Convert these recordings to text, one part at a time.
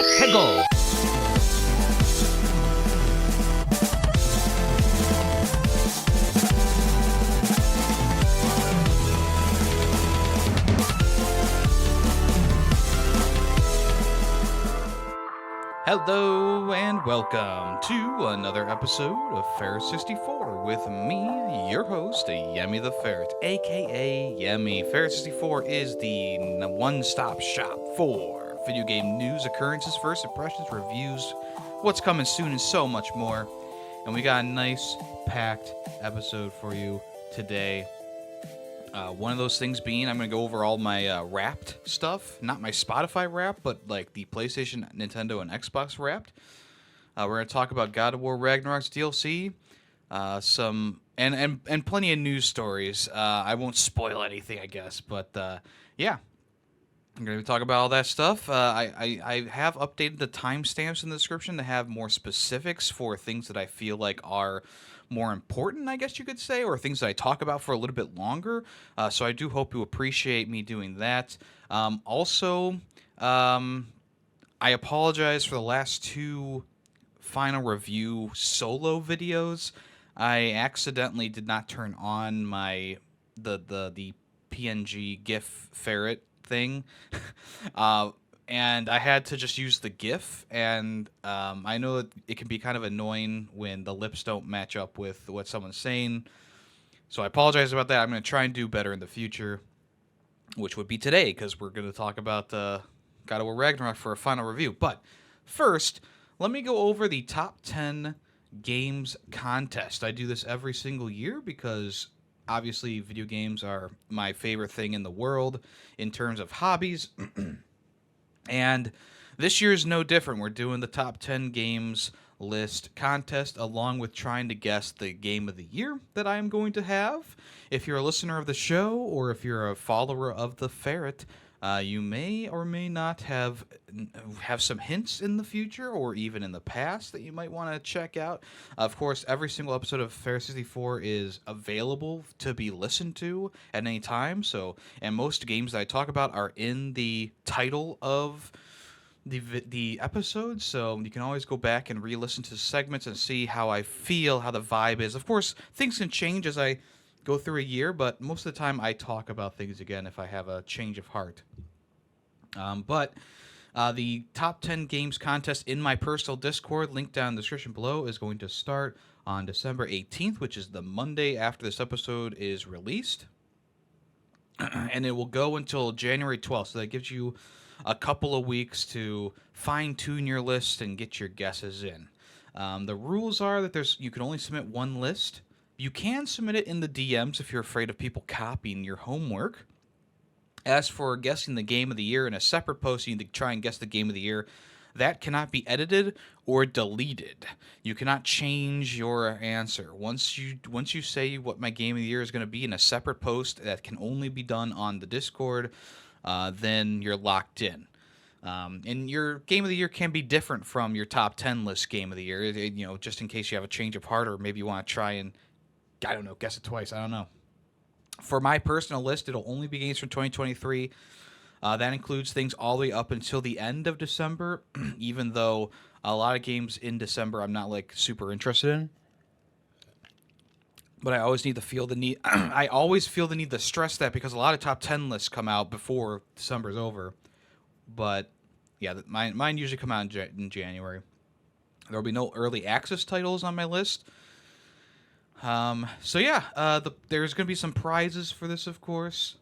Dlatego! Hello and welcome to another episode of Ferret64 with me, your host, YemmytheFerret, aka Yemmy. Ferret64 is the one-stop shop for video game news, occurrences, first impressions, reviews, what's coming soon, and so much more. And we got a nice, packed episode for you today. One of those things being, I'm going to go over all my Wrapped stuff. Not my Spotify Wrapped, but like the PlayStation, Nintendo, and Xbox Wrapped. We're going to talk about God of War Ragnarok's DLC. And plenty of news stories. I won't spoil anything, I guess. But yeah, I'm going to talk about all that stuff. I have updated the timestamps in the description to have more specifics for things that I feel like are more important, I guess you could say, or things that I talk about for a little bit longer. So I do hope you appreciate me doing that. Also, I apologize for the last two final review solo videos. I accidentally did not turn on the PNG GIF ferret thing. And I had to just use the GIF, and I know it can be kind of annoying when the lips don't match up with what someone's saying. So I apologize about that. I'm going to try and do better in the future, which would be today, because we're going to talk about God of War Ragnarok for a final review. But first, let me go over the top 10 games contest. I do this every single year because obviously video games are my favorite thing in the world in terms of hobbies. And this year is no different. We're doing the top 10 games list contest along with trying to guess the game of the year that I am going to have. If you're a listener of the show or if you're a follower of the Ferret, you may or may not have some hints in the future or even in the past that you might want to check out. Of course, every single episode of Ferret64 is available to be listened to at any time. So, and most games that I talk about are in the title of the episode, so you can always go back and re-listen to segments and see how I feel, how the vibe is. Of course, things can change as I go through a year, but most of the time I talk about things again if I have a change of heart. But the top 10 games contest in my personal Discord, link down in the description below, is going to start on December 18th, which is the Monday after this episode is released. And it will go until January 12th, so that gives you a couple of weeks to fine-tune your list and get your guesses in. The rules are that you can only submit one list. You can submit it in the DMs if you're afraid of people copying your homework. As for guessing the game of the year in a separate post, you need to try and guess the game of the year. That cannot be edited or deleted. You cannot change your answer. Once you say what my game of the year is going to be in a separate post that can only be done on the Discord, then you're locked in. And your game of the year can be different from your top 10 list game of the year, just in case you have a change of heart or maybe you want to try and, I don't know, guess it twice. I don't know. For my personal list, it'll only be games from 2023. That includes things all the way up until the end of December, even though a lot of games in December I'm not like super interested in. But I always feel the need to stress that because a lot of top 10 lists come out before December's over. But yeah, mine usually come out in January. There will be no early access titles on my list. So yeah, there's going to be some prizes for this, of course.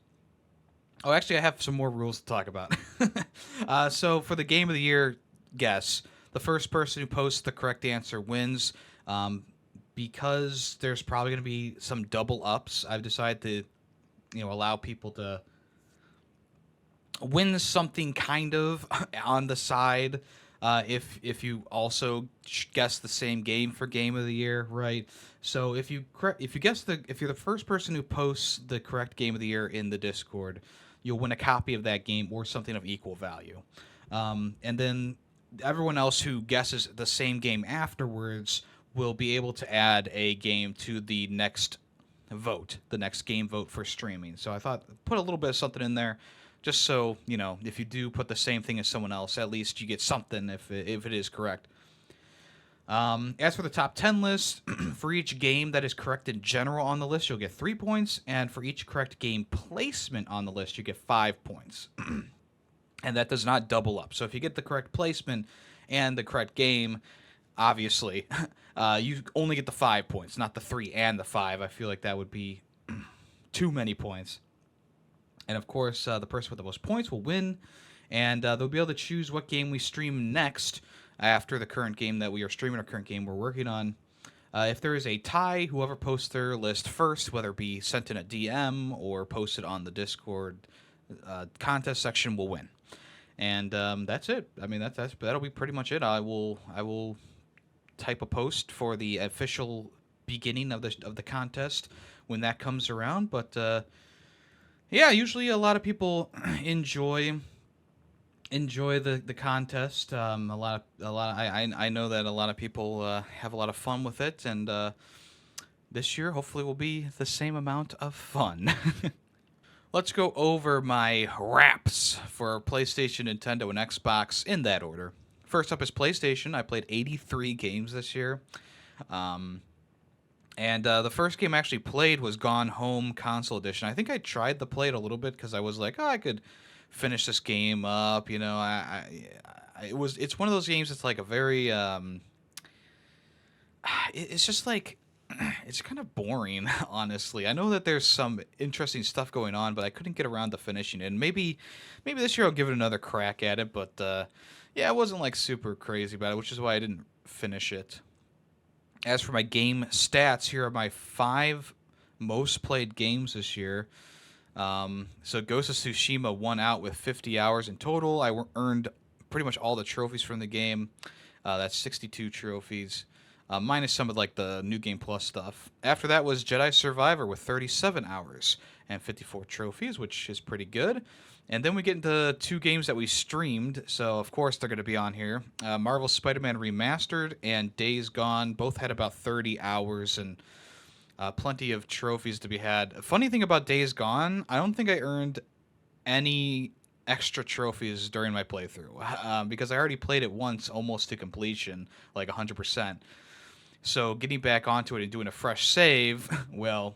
Oh, actually, I have some more rules to talk about. So for the game of the year guess, the first person who posts the correct answer wins. Because there's probably going to be some double ups, I've decided to, allow people to win something kind of on the side. If you also guess the same game for game of the year, right? So if you're the first person who posts the correct game of the year in the Discord, you'll win a copy of that game or something of equal value. And then everyone else who guesses the same game afterwards will be able to add a game to the next vote, the next game vote for streaming. So I thought put a little bit of something in there Just so, you know, if you do put the same thing as someone else, at least you get something if it is correct. As for the top 10 list, for each game that is correct in general on the list, you'll get 3 points, and for each correct game placement on the list, you get 5 points. And that does not double up. So if you get the correct placement and the correct game, obviously, you only get the 5 points, not the 3 and the 5. I feel like that would be too many points. And of course, the person with the most points will win, and they'll be able to choose what game we stream next after the current game that we are streaming, or current game we're working on. If there is a tie, whoever posts their list first, whether it be sent in a DM or posted on the Discord contest section, will win. And that's it. I mean, that'll be pretty much it. I will type a post for the official beginning of the contest when that comes around. But yeah, usually a lot of people enjoy the contest. I know that a lot of people have a lot of fun with it, and this year hopefully will be the same amount of fun. Let's go over my wraps for PlayStation, Nintendo, and Xbox in that order. First up is PlayStation. I played 83 games this year. And the first game I actually played was Gone Home Console Edition. I think I tried to play it a little bit because I was like, oh, I could finish this game up. You know, it's one of those games that's like a very, it's just like, it's kind of boring, honestly. I know that there's some interesting stuff going on, but I couldn't get around to finishing it. And maybe this year I'll give it another crack at it. But yeah, I wasn't like super crazy about it, which is why I didn't finish it. As for my game stats, here are my 5 most played games this year. So Ghost of Tsushima won out with 50 hours in total. I earned pretty much all the trophies from the game. That's 62 trophies. Minus some of like the New Game Plus stuff. After that was Jedi Survivor with 37 hours and 54 trophies, which is pretty good. And then we get into 2 games that we streamed, so of course they're going to be on here. Marvel Spider-Man Remastered and Days Gone both had about 30 hours and plenty of trophies to be had. Funny thing about Days Gone, I don't think I earned any extra trophies during my playthrough because I already played it once almost to completion, like 100%. So getting back onto it and doing a fresh save, well,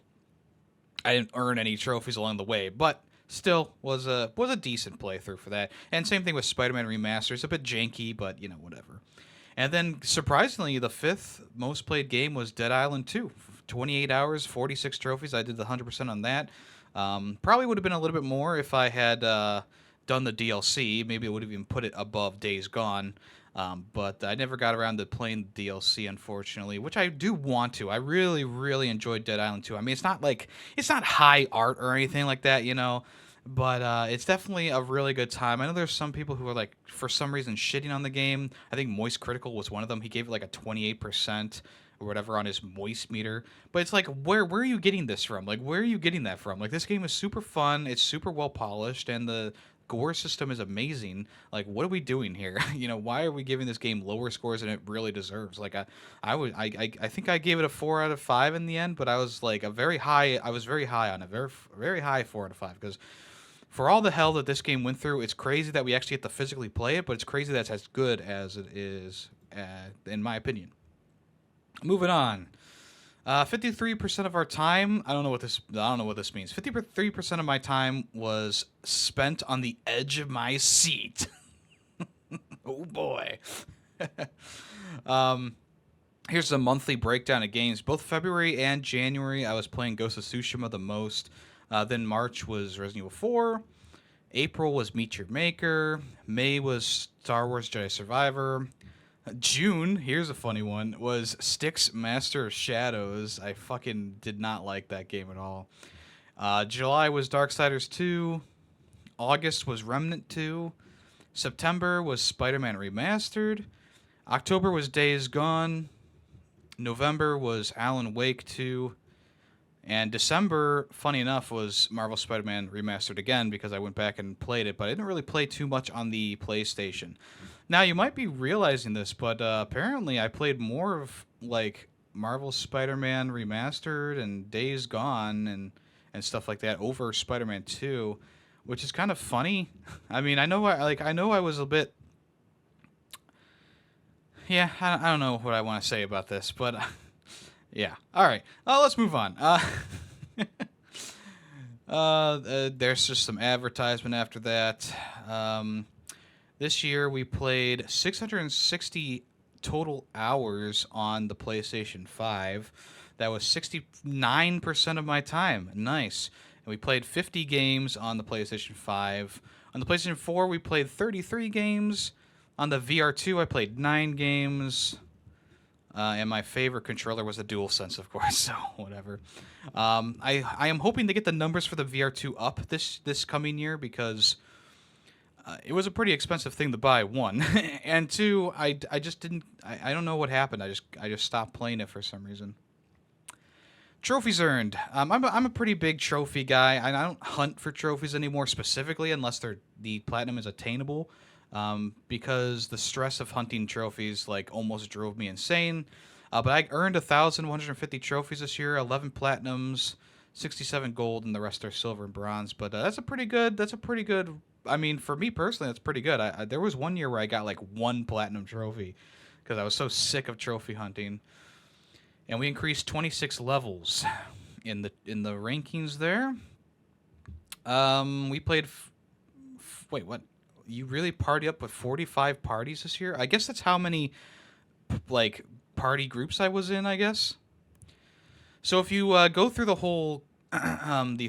I didn't earn any trophies along the way, but still was a decent playthrough for that. And same thing with Spider-Man Remastered. It's a bit janky, but you know, whatever. And then surprisingly, the 5th most played game was Dead Island 2. 28 hours, 46 trophies. I did the 100% on that. Probably would have been a little bit more if I had done the DLC. Maybe it would have even put it above Days Gone. But I never got around to playing the DLC, unfortunately, which I do want to. I really, really enjoyed Dead Island 2. I mean, it's not high art or anything like that, you know, but it's definitely a really good time. I know there's some people who are like, for some reason, shitting on the game. I think Moist Critical was one of them. He gave it like a 28% or whatever on his moist meter. But it's like, where are you getting this from? Like, where are you getting that from? Like, this game is super fun. It's super well polished, and the gore system is amazing. Like, what are we doing here? You know, why are we giving this game lower scores than it really deserves? Like, I think I gave it a 4 out of 5 in the end, but I was like very high on a very high 4 out of 5 because for all the hell that this game went through, it's crazy that we actually get to physically play it, but it's crazy that's as good as it is, in my opinion. Moving on. 53% of our time, I don't know what this means. 53% of my time was spent on the edge of my seat. Oh boy. Here's the monthly breakdown of games. Both February and January, I was playing Ghost of Tsushima the most. Then March was Resident Evil 4. April was Meet Your Maker. May was Star Wars Jedi Survivor. June, here's a funny one, was Styx Master of Shadows. I fucking did not like that game at all. July was Darksiders 2. August was Remnant 2. September was Spider-Man Remastered. October was Days Gone. November was Alan Wake 2. And December, funny enough, was Marvel Spider-Man Remastered again because I went back and played it, but I didn't really play too much on the PlayStation. Now, you might be realizing this, but apparently I played more of, like, Marvel Spider-Man Remastered and Days Gone and stuff like that over Spider-Man 2, which is kind of funny. I mean, I know I was a bit. Yeah, I don't know what I want to say about this, but yeah. All right, let's move on. There's just some advertisement after that. This year we played 660 total hours on the PlayStation 5. That was 69% of my time. Nice. And we played 50 games on the PlayStation 5. On the PlayStation 4, we played 33 games. On the VR2, I played 9 games. And my favorite controller was the DualSense, of course, so whatever. I am hoping to get the numbers for the VR2 up this coming year because it was a pretty expensive thing to buy, one. And two, I just didn't... I don't know what happened. I just stopped playing it for some reason. Trophies earned. I'm a pretty big trophy guy. I don't hunt for trophies anymore specifically unless the platinum is attainable, because the stress of hunting trophies like almost drove me insane. But I earned 1,150 trophies this year, 11 platinums, 67 gold, and the rest are silver and bronze. But that's a pretty good. I mean, for me personally, that's pretty good. There was one year where I got like 1 platinum trophy because I was so sick of trophy hunting. And we increased 26 levels in the rankings there. We played. Wait, what? You really party up with 45 parties this year? I guess that's how many like party groups I was in. I guess. So if you go through the whole thing, the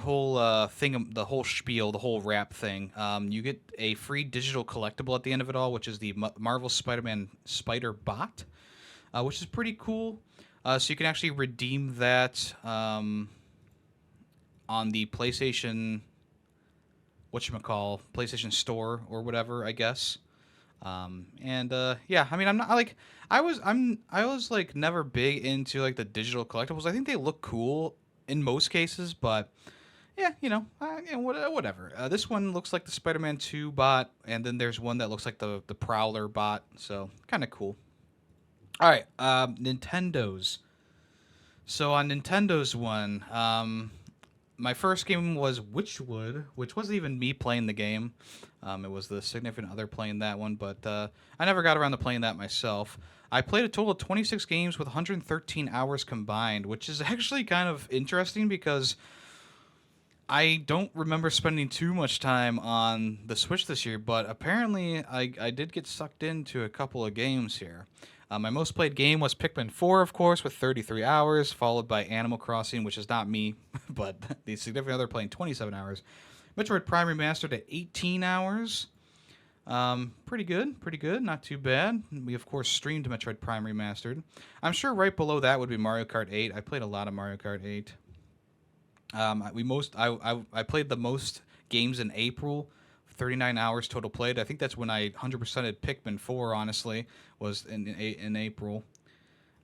whole spiel, the whole rap thing, you get a free digital collectible at the end of it all, which is the Marvel Spider-Man Spider Bot, which is pretty cool. So you can actually redeem that on the PlayStation, PlayStation Store or whatever, I guess. Yeah, I mean, I'm not like I was like never big into like the digital collectibles. I think they look cool in most cases, but yeah, whatever. This one looks like the Spider-Man 2 bot, and then there's one that looks like the Prowler bot, so kind of cool. All right, Nintendo's. So on Nintendo's one, my first game was Witchwood, which wasn't even me playing the game. It was the significant other playing that one, but I never got around to playing that myself. I played a total of 26 games with 113 hours combined, which is actually kind of interesting because I don't remember spending too much time on the Switch this year, but apparently I did get sucked into a couple of games here. My most played game was Pikmin 4, of course, with 33 hours, followed by Animal Crossing, which is not me, but the significant other playing 27 hours. Metroid Prime Remastered at 18 hours. Pretty good, not too bad. We, of course, streamed Metroid Prime Remastered. I'm sure right below that would be Mario Kart 8. I played a lot of Mario Kart 8. I played the most games in April, 39 hours total played. I think that's when I 100%ed Pikmin 4, honestly, was in April.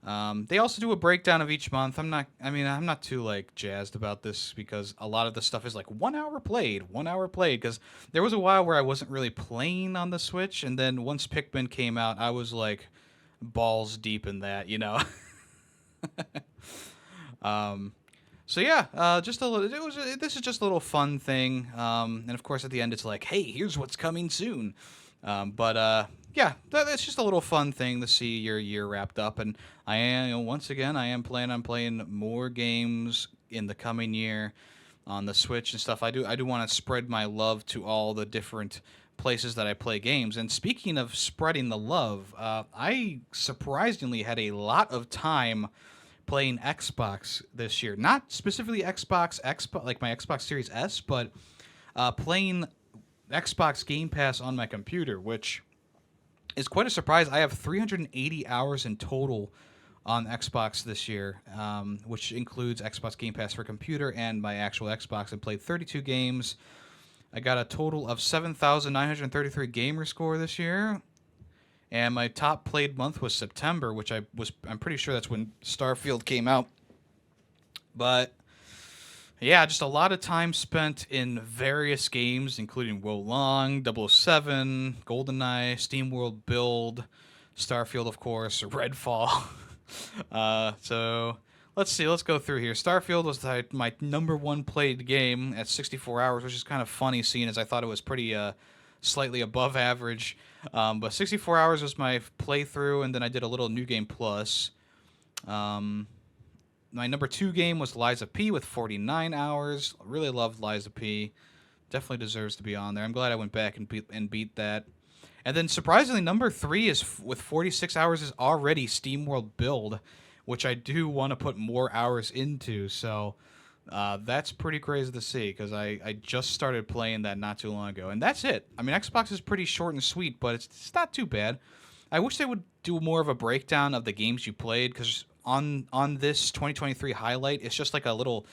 They also do a breakdown of each month. I'm not too like jazzed about this because a lot of the stuff is like 1 hour played, because there was a while where I wasn't really playing on the Switch, and then once Pikmin came out, I was like balls deep in that, So yeah, just a little. This is just a little fun thing, and of course at the end it's like, hey, here's what's coming soon. Yeah, that's just a little fun thing to see your year wrapped up, and I am planning on playing more games in the coming year on the Switch and stuff. I do want to spread my love to all the different places that I play games. And speaking of spreading the love, I surprisingly had a lot of time playing Xbox this year. Not specifically Xbox like my Xbox Series S, but playing Xbox Game Pass on my computer, which is quite a surprise. I have 380 hours in total on Xbox this year, which includes Xbox Game Pass for computer and my actual Xbox, and played 32 games. I got a total of 7,933 gamer score this year. And my top played month was September, which I'm pretty sure that's when Starfield came out. But yeah, just a lot of time spent in various games, including Wo Long, 007, GoldenEye, SteamWorld Build, Starfield, of course, Redfall. So Let's see. Let's go through here. Starfield was my number one played game at 64 hours, which is kind of funny, seeing as I thought it was pretty slightly above average. But 64 hours was my playthrough, and then I did a little New Game Plus. My number 2 game was Lies of P with 49 hours. Really loved Lies of P. Definitely deserves to be on there. I'm glad I went back and beat that. And then surprisingly, number 3 is with 46 hours is already SteamWorld Build, which I do want to put more hours into. So that's pretty crazy to see because I just started playing that not too long ago. And that's it. I mean, Xbox is pretty short and sweet, but it's not too bad. I wish they would do more of a breakdown of the games you played because on this 2023 highlight, it's just like a little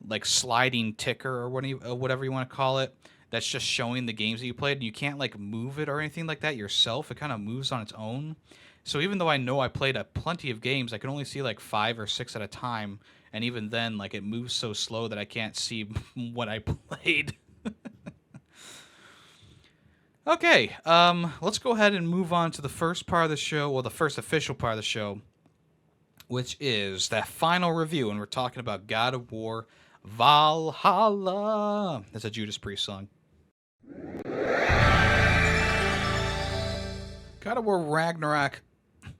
like sliding ticker or whatever you want to call it. That's just showing the games that you played, and you can't like move it or anything like that yourself. It kind of moves on its own. So even though I know I played plenty of games, I can only see like 5 or 6 at a time, and even then, like it moves so slow that I can't see what I played. Okay, let's go ahead and move on to the first part of the show, well, the first official part of the show, which is that final review, and we're talking about God of War Valhalla. That's a Judas Priest song. God of War Ragnarok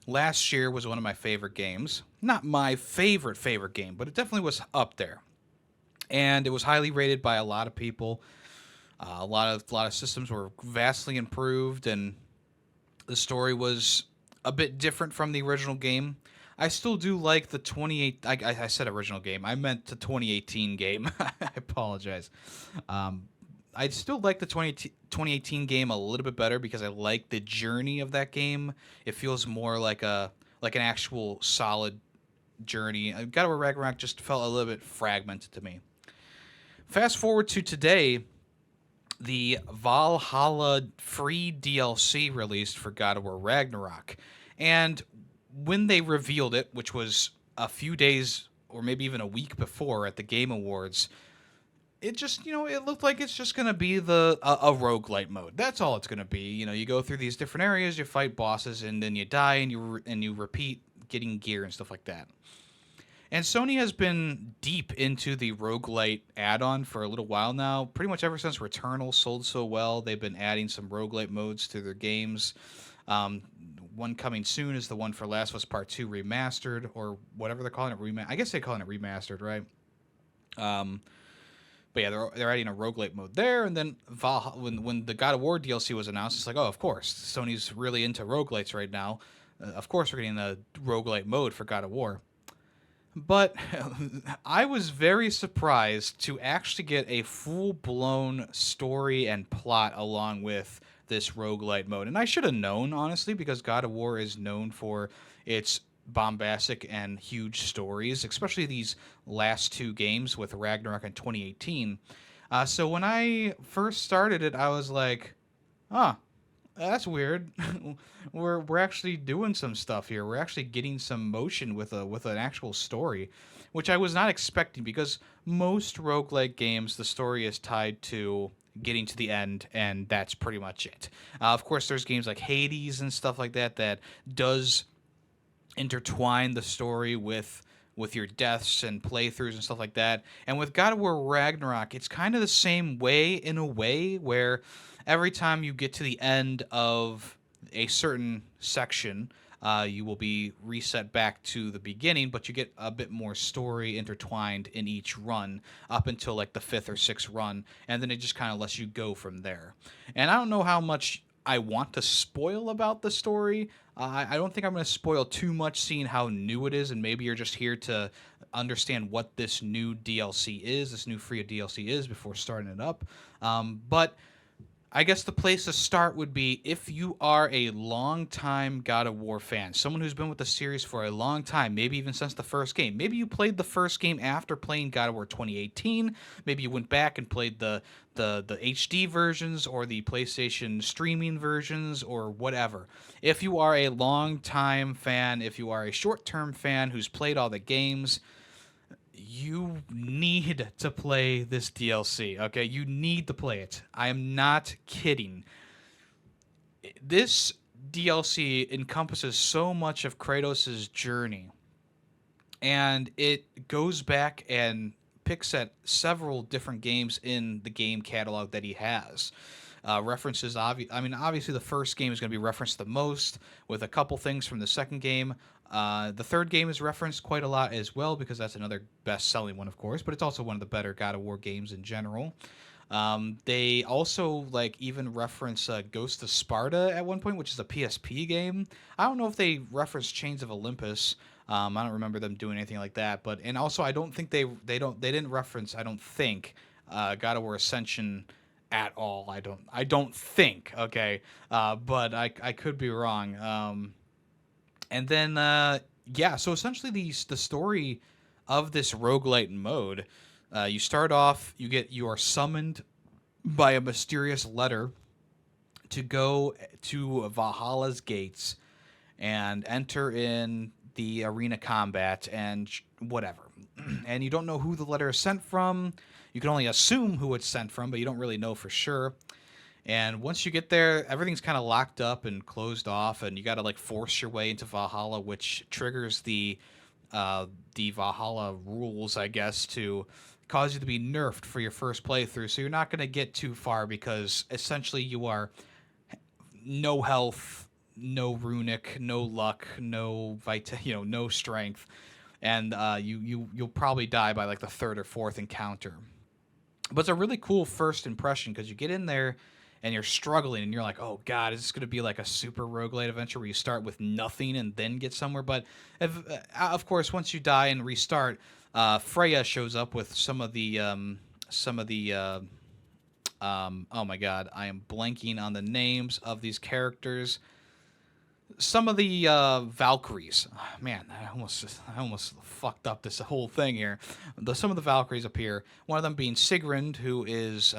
last year was one of my favorite games. Not my favorite game, but it definitely was up there. And it was highly rated by a lot of people. A lot of systems were vastly improved, and the story was a bit different from the original game. I still do like the 28. I said original game. I meant the 2018 game. I apologize. I still like the 2018 game a little bit better because I like the journey of that game. It feels more like an actual solid journey. God of War Ragnarok just felt a little bit fragmented to me. Fast forward to today, the Valhalla free DLC released for God of War Ragnarok. And when they revealed it, which was a few days or maybe even a week before at the Game Awards, it just, it looked like it's just going to be a roguelite mode. That's all it's going to be. You go through these different areas, you fight bosses, and then you die, and you repeat getting gear and stuff like that. And Sony has been deep into the roguelite add-on for a little while now. Pretty much ever since Returnal sold so well, they've been adding some roguelite modes to their games. One coming soon is the one for Last of Us Part 2 Remastered, or whatever they're calling it. I guess they're calling it Remastered, right? But yeah, they're adding a roguelite mode there, and then when the God of War DLC was announced, it's like, oh, of course, Sony's really into roguelites right now. Of course, we're getting a roguelite mode for God of War. But I was very surprised to actually get a full-blown story and plot along with this roguelite mode. And I should have known, honestly, because God of War is known for its bombastic and huge stories, especially these last 2 games with Ragnarok in 2018. So when I first started it, I was like, that's weird. we're actually doing some stuff here. We're actually getting some motion with an actual story, which I was not expecting because most roguelike games, the story is tied to getting to the end, and that's pretty much it. Of course, there's games like Hades and stuff like that does intertwine the story with your deaths and playthroughs and stuff like that. And with God of War Ragnarok, it's kind of the same way in a way where every time you get to the end of a certain section, you will be reset back to the beginning, but you get a bit more story intertwined in each run up until like the 5th or 6th run, and then it just kind of lets you go from there. And I don't know how much I want to spoil about the story. I don't think I'm going to spoil too much seeing how new it is, and maybe you're just here to understand what this new DLC is, this new free DLC is before starting it up. But I guess the place to start would be if you are a long-time God of War fan, someone who's been with the series for a long time, maybe even since the first game. Maybe you played the first game after playing God of War 2018. Maybe you went back and played the HD versions or the PlayStation streaming versions or whatever. If you are a long-time fan, if you are a short-term fan who's played all the games, you need to play this DLC, okay? You need to play it. I am not kidding. This DLC encompasses so much of Kratos' journey and it goes back and picks at several different games in the game catalog that he has. References, obviously, the first game is going to be referenced the most, with a couple things from the second game. The third game is referenced quite a lot as well because that's another best-selling one, of course, but it's also one of the better God of War games in general. They also like even reference Ghost of Sparta at one point, which is a PSP game. I don't know if they reference Chains of Olympus. I don't remember them doing anything like that. But and also I don't think they didn't reference, I don't think, God of War Ascension at all. I don't think. Okay, but I could be wrong. And then yeah, so essentially the story of this roguelite mode. You start off, you are summoned by a mysterious letter to go to Valhalla's gates and enter in the arena combat and whatever. And you don't know who the letter is sent from. You can only assume who it's sent from, but you don't really know for sure. And once you get there, everything's kind of locked up and closed off, and you got to like force your way into Valhalla, which triggers the Valhalla rules, I guess, to cause you to be nerfed for your first playthrough. So you're not going to get too far because essentially you are no health, no runic, no luck, no no strength, and you'll probably die by like the third or fourth encounter. But it's a really cool first impression because you get in there and you're struggling and you're like, oh god, is this going to be like a super roguelite adventure where you start with nothing and then get somewhere? But of course, once you die and restart, Freya shows up with some of the oh my god, I am blanking on the names of these characters. Some of the Valkyries. Oh, man, I almost fucked up this whole thing here. Some of the Valkyries appear. One of them being Sigrun, who is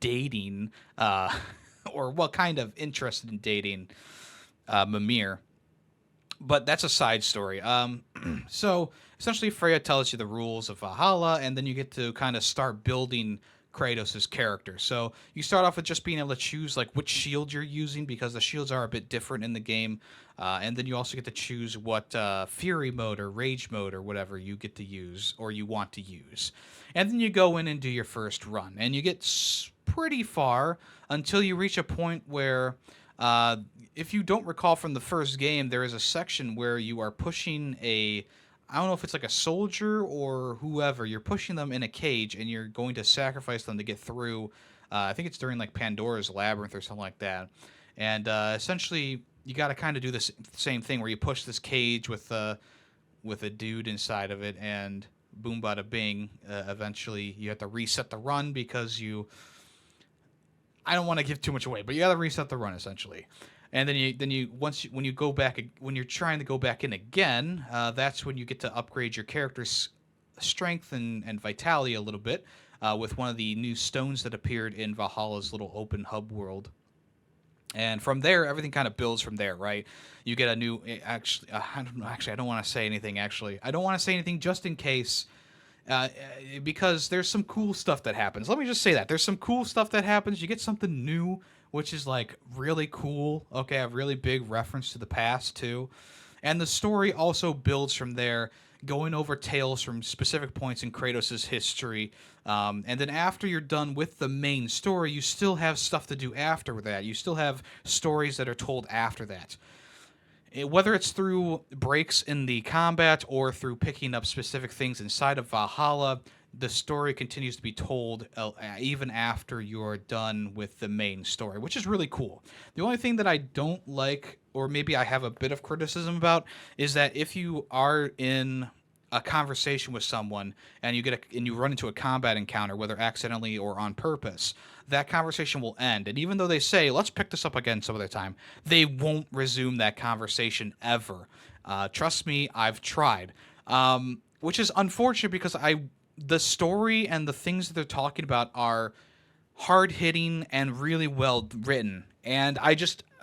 dating, or well, kind of interested in dating Mimir. But that's a side story. So essentially, Freya tells you the rules of Valhalla, and then you get to kind of start building Kratos' character. So you start off with just being able to choose like which shield you're using because the shields are a bit different in the game, and then you also get to choose what Fury mode or Rage mode or whatever you get to use or you want to use, and then you go in and do your first run, and you get pretty far until you reach a point where. If you don't recall from the first game, there is a section where you are pushing I don't know if it's like a soldier or whoever. You're pushing them in a cage, and you're going to sacrifice them to get through. I think it's during like Pandora's Labyrinth or something like that. And essentially, you got to kind of do this same thing where you push this cage with a dude inside of it, and boom, bada bing. Eventually, you have to reset the run because you. I don't want to give too much away, but you got to reset the run essentially. And when you go back, when you're trying to go back in again, that's when you get to upgrade your character's strength and vitality a little bit with one of the new stones that appeared in Valhalla's little open hub world. And from there, everything kind of builds from there, right? You get a new. I don't know. Actually, I don't want to say anything. Actually, I don't want to say anything just in case. Because there's some cool stuff that happens. Let me just say that. There's some cool stuff that happens. You get something new, which is like really cool. Okay, a really big reference to the past too. And the story also builds from there, going over tales from specific points in Kratos' history. And then after you're done with the main story, you still have stuff to do after that. You still have stories that are told after that. Whether it's through breaks in the combat or through picking up specific things inside of Valhalla, the story continues to be told even after you're done with the main story, which is really cool. The only thing that I don't like, or maybe I have a bit of criticism about, is that if you are in a conversation with someone and you run into a combat encounter, whether accidentally or on purpose, that conversation will end. And even though they say, let's pick this up again some other time, they won't resume that conversation ever. Trust me, I've tried. Which is unfortunate because the story and the things that they're talking about are hard hitting and really well written. And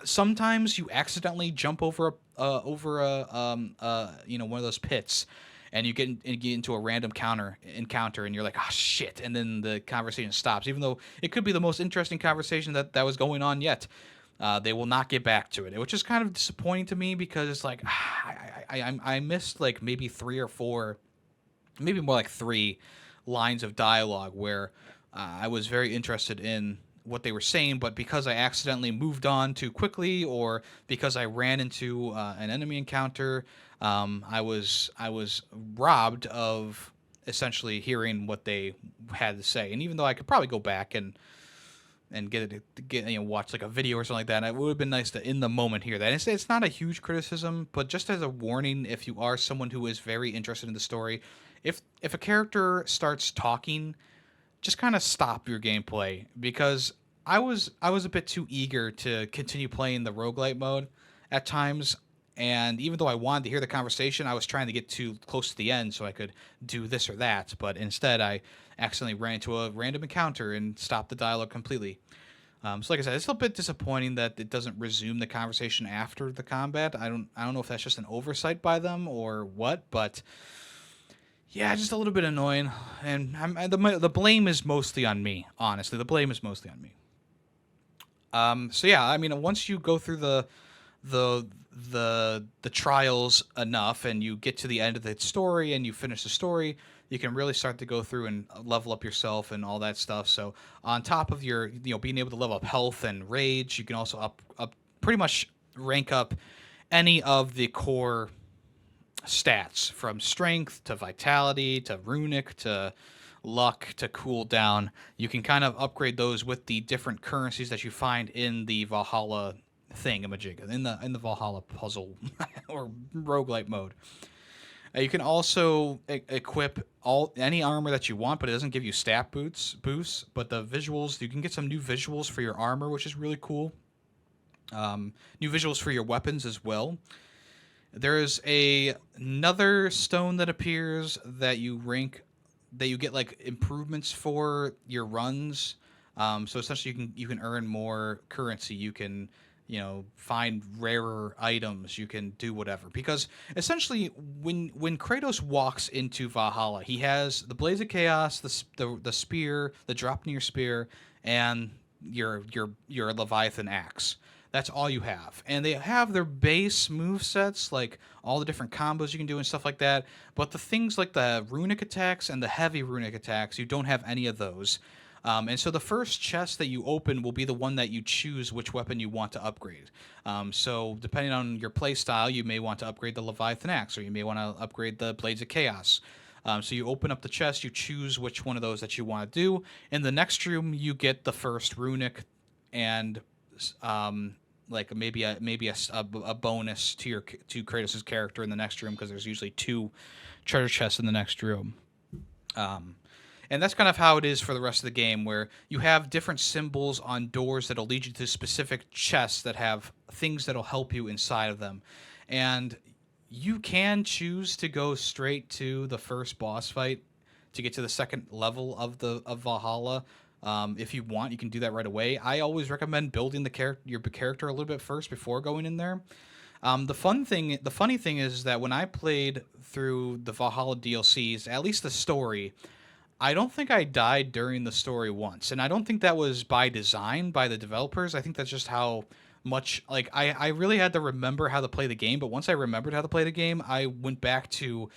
sometimes you accidentally jump over one of those pits, and you get into a random encounter, and you're like, oh shit, and then the conversation stops, even though it could be the most interesting conversation that was going on yet. They will not get back to it, which is kind of disappointing to me because it's like I missed like maybe 3 or 4, maybe more like 3 lines of dialogue where I was very interested in what they were saying, but because I accidentally moved on too quickly or because I ran into an enemy encounter, I was robbed of essentially hearing what they had to say. And even though I could probably go back and watch like a video or something like that, it would have been nice to in the moment hear that. It's not a huge criticism, but just as a warning, if you are someone who is very interested in the story, if a character starts talking, just kind of stop your gameplay because I was a bit too eager to continue playing the roguelite mode at times. And even though I wanted to hear the conversation, I was trying to get too close to the end so I could do this or that. But instead, I accidentally ran into a random encounter and stopped the dialogue completely. So, like I said, it's a bit disappointing that it doesn't resume the conversation after the combat. I don't know if that's just an oversight by them or what, but yeah, just a little bit annoying. And the blame is mostly on me. Honestly, the blame is mostly on me. So yeah, I mean, once you go through the the trials enough, and you get to the end of the story, and you finish the story, you can really start to go through and level up yourself and all that stuff. So on top of your being able to level up health and rage, you can also up pretty much rank up any of the core stats from strength to vitality to runic to luck to cooldown. You can kind of upgrade those with the different currencies that you find in the Valhalla thingamajig, in the Valhalla puzzle or roguelite mode. You can also equip any armor that you want, but it doesn't give you stat boosts. But the visuals, you can get some new visuals for your armor, which is really cool. New visuals for your weapons as well. There is another stone that appears that you get like improvements for your runs. So essentially, you can earn more currency. You can find rarer items. You can do whatever, because essentially when Kratos walks into Valhalla, he has the Blaze of Chaos, the spear, the Draupnir spear, and your Leviathan axe. That's all you have. And they have their base move sets, like all the different combos you can do and stuff like that. But the things like the runic attacks and the heavy runic attacks, you don't have any of those. And so the first chest that you open will be the one that you choose which weapon you want to upgrade. So depending on your play style, you may want to upgrade the Leviathan axe, or you may want to upgrade the Blades of Chaos. So you open up the chest, you choose which one of those that you want to do. In the next room, you get the first runic and like maybe a bonus to Kratos' character in the next room, because there's usually 2 treasure chests in the next room. And that's kind of how it is for the rest of the game, where you have different symbols on doors that'll lead you to specific chests that have things that'll help you inside of them. And you can choose to go straight to the first boss fight to get to the second level of Valhalla. If you want, you can do that right away. I always recommend building your character a little bit first before going in there. The funny thing is that when I played through the Valhalla DLCs, at least the story, I don't think I died during the story once, and I don't think that was by design by the developers. I think that's just how much, like, I really had to remember how to play the game, but once I remembered how to play the game, I went back to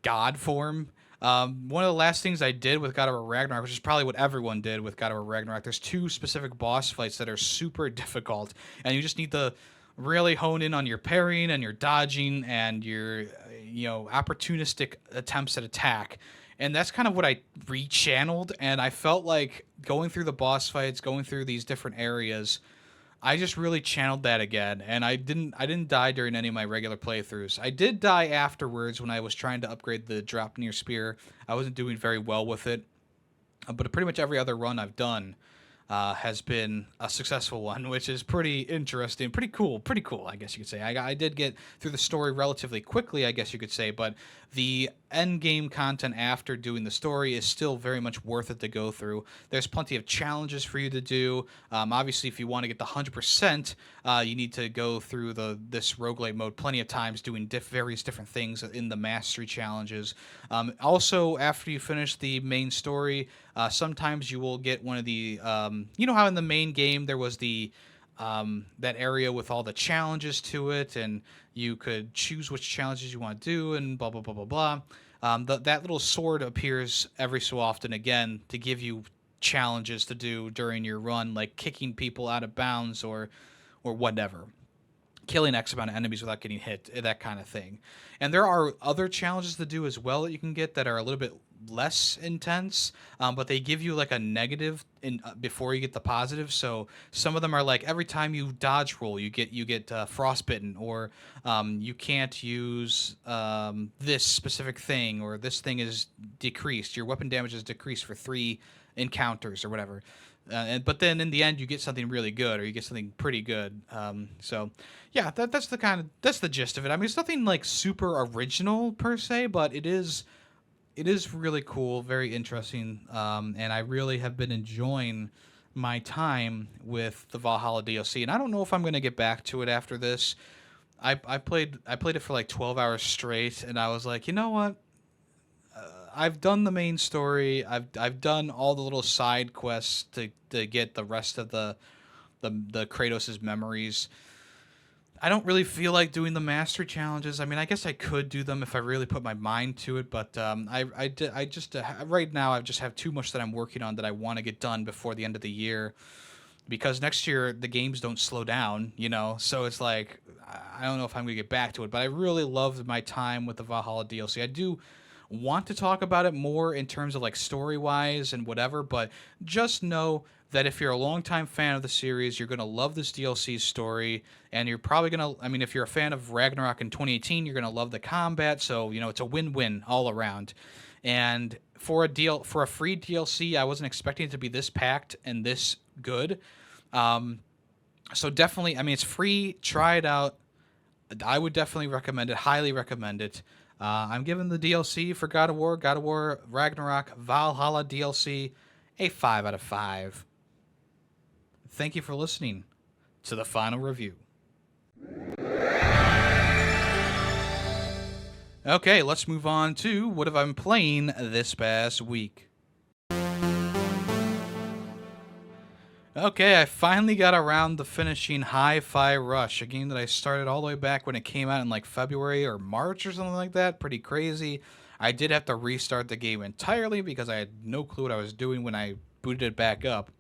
God form. One of the last things I did with God of War Ragnarok, which is probably what everyone did with God of War Ragnarok, there's 2 specific boss fights that are super difficult, and you just need to really hone in on your parrying and your dodging and your opportunistic attempts at attack. And that's kind of what I rechanneled, and I felt like going through the boss fights, going through these different areas, I just really channeled that again, and I didn't die during any of my regular playthroughs. I did die afterwards when I was trying to upgrade the Draupnir spear. I wasn't doing very well with it, but pretty much every other run I've done has been a successful one, which is pretty interesting, pretty cool, I guess you could say. I did get through the story relatively quickly, I guess you could say, but the end game content after doing the story is still very much worth it to go through. There's plenty of challenges for you to do. Obviously, if you want to get the 100%, you need to go through this roguelite mode plenty of times, doing various different things in the mastery challenges. Also, after you finish the main story, sometimes you will get one of the, you know how in the main game there was the that area with all the challenges to it, and you could choose which challenges you want to do, and blah blah blah blah blah. That little sword appears every so often again to give you challenges to do during your run, like kicking people out of bounds or whatever, killing X amount of enemies without getting hit, that kind of thing. And there are other challenges to do as well that you can get that are a little bit less intense, but they give you like a negative in before you get the positive. So some of them are like every time you dodge roll, you get frostbitten, or you can't use this specific thing, or this thing is decreased. Your weapon damage is decreased for 3 encounters or whatever. But then in the end you get something really good, or you get something pretty good. So yeah, that's the gist of it. I mean, it's nothing like super original per se, but it is really cool, very interesting, and I really have been enjoying my time with the Valhalla DLC. And I don't know if I'm going to get back to it after this. I played it for like 12 hours straight, and I was like, you know what? I've done the main story. I've done all the little side quests to get the rest of the Kratos' memories. I don't really feel like doing the mastery challenges. I mean, I guess I could do them if I really put my mind to it, but I just right now I just have too much that I'm working on that I want to get done before the end of the year, because next year the games don't slow down, you know. So it's like I don't know if I'm gonna get back to it, but I really loved my time with the Valhalla DLC. I do want to talk about it more in terms of like story wise and whatever, but just know that if you're a longtime fan of the series, you're gonna love this DLC story, and you're probably gonna. I mean, if you're a fan of Ragnarok in 2018, you're gonna love the combat. So you know it's a win-win all around. And for a free DLC, I wasn't expecting it to be this packed and this good. So definitely, I mean, it's free. Try it out. I would definitely recommend it. Highly recommend it. I'm giving the DLC for God of War Ragnarok Valhalla DLC, a 5 out of 5. Thank you for listening to the final review. Okay, let's move on to what have I been playing this past week. Okay, I finally got around to finishing Hi-Fi Rush, a game that I started all the way back when it came out in like February or March or something like that. Pretty crazy. I did have to restart the game entirely because I had no clue what I was doing when I booted it back up.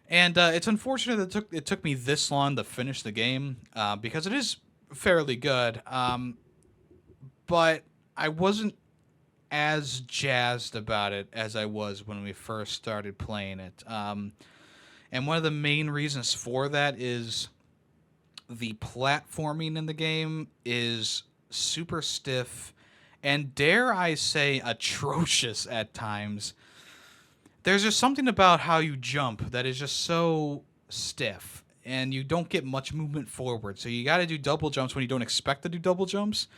And it's unfortunate that it took me this long to finish the game, because it is fairly good. But I wasn't as jazzed about it as I was when we first started playing it. And one of the main reasons for that is the platforming in the game is super stiff and, dare I say, atrocious at times. There's just something about how you jump that is just so stiff, and you don't get much movement forward. So you got to do double jumps when you don't expect to do double jumps.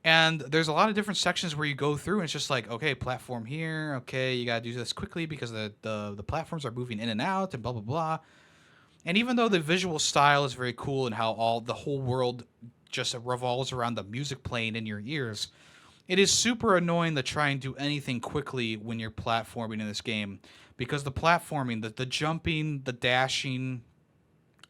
And there's a lot of different sections where you go through, and it's just like, okay, platform here. Okay, you got to do this quickly because the platforms are moving in and out and blah, blah, blah. And even though the visual style is very cool and how the whole world just revolves around the music playing in your ears, it is super annoying to try and do anything quickly when you're platforming in this game, because the platforming, the jumping, the dashing,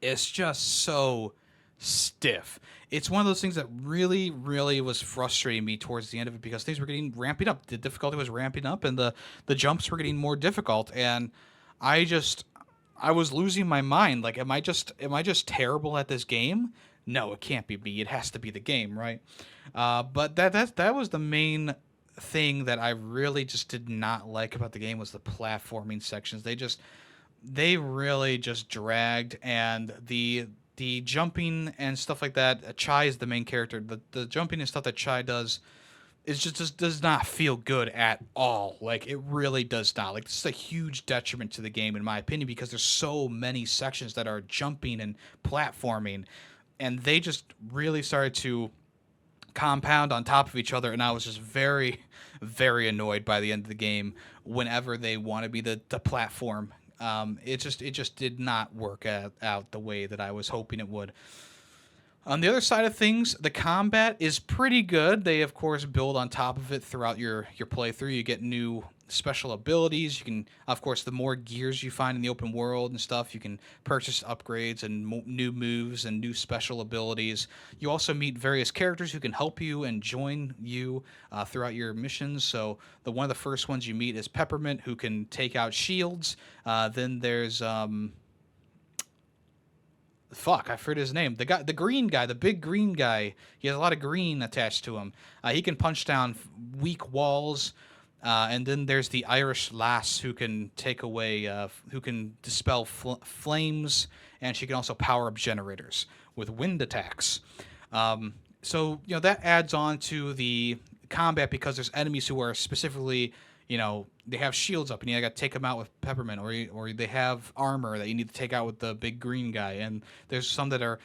it's just so stiff. It's one of those things that really, really was frustrating me towards the end of it, because things were ramping up. The difficulty was ramping up, and the jumps were getting more difficult, and I was losing my mind. Like, am I just terrible at this game? No, it can't be me. It has to be the game, right? But that was the main thing that I really just did not like about the game, was the platforming sections. They really just dragged, and the jumping and stuff like that. Chai is the main character. The jumping and stuff that Chai does is just does not feel good at all. Like, it really does not. Like, this is a huge detriment to the game, in my opinion, because there's so many sections that are jumping and platforming, and they just really started to compound on top of each other, and I was just very, very annoyed by the end of the game whenever they want to be the platform. It just did not work out the way that I was hoping it would. On the other side of things, the combat is pretty good. They, of course, build on top of it throughout your playthrough. You get new special abilities. You can, of course, the more gears you find in the open world and stuff, you can purchase upgrades and new moves and new special abilities. You also meet various characters who can help you and join you throughout your missions. So one of the first ones you meet is Peppermint, who can take out shields. Then there's fuck, I forget his name. The green guy, the big green guy. He has a lot of green attached to him. He can punch down weak walls. And then there's the Irish lass who can take away, who can dispel flames, and she can also power up generators with wind attacks. So that adds on to the combat because there's enemies who are specifically, they have shields up and you got to take them out with Peppermint, or they have armor that you need to take out with the big green guy, and there's some that are,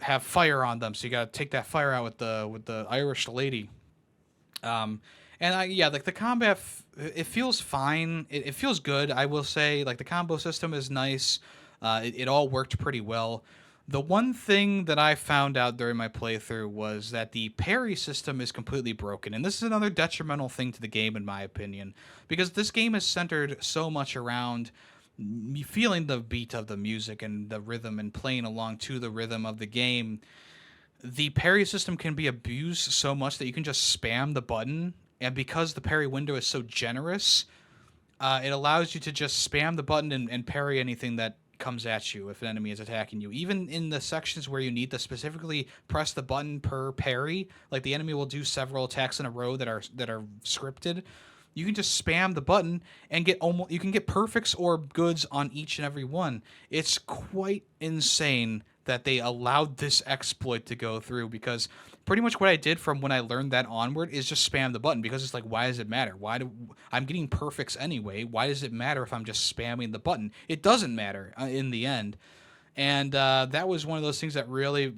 have fire on them, so you got to take that fire out with the Irish lady. Like the combat, it feels fine. It feels good. I will say, like the combo system is nice. It all worked pretty well. The one thing that I found out during my playthrough was that the parry system is completely broken, and this is another detrimental thing to the game, in my opinion, because this game is centered so much around me feeling the beat of the music and the rhythm and playing along to the rhythm of the game. The parry system can be abused so much that you can just spam the button, and because the parry window is so generous, it allows you to just spam the button and parry anything that comes at you if an enemy is attacking you. Even in the sections where you need to specifically press the button per parry, like the enemy will do several attacks in a row that are scripted, you can just spam the button and you can get perfects or goods on each and every one. It's quite insane that they allowed this exploit to go through, because pretty much what I did from when I learned that onward is just spam the button, because it's like, why does it matter? I'm getting perfects anyway. Why does it matter if I'm just spamming the button? It doesn't matter in the end. And that was one of those things that really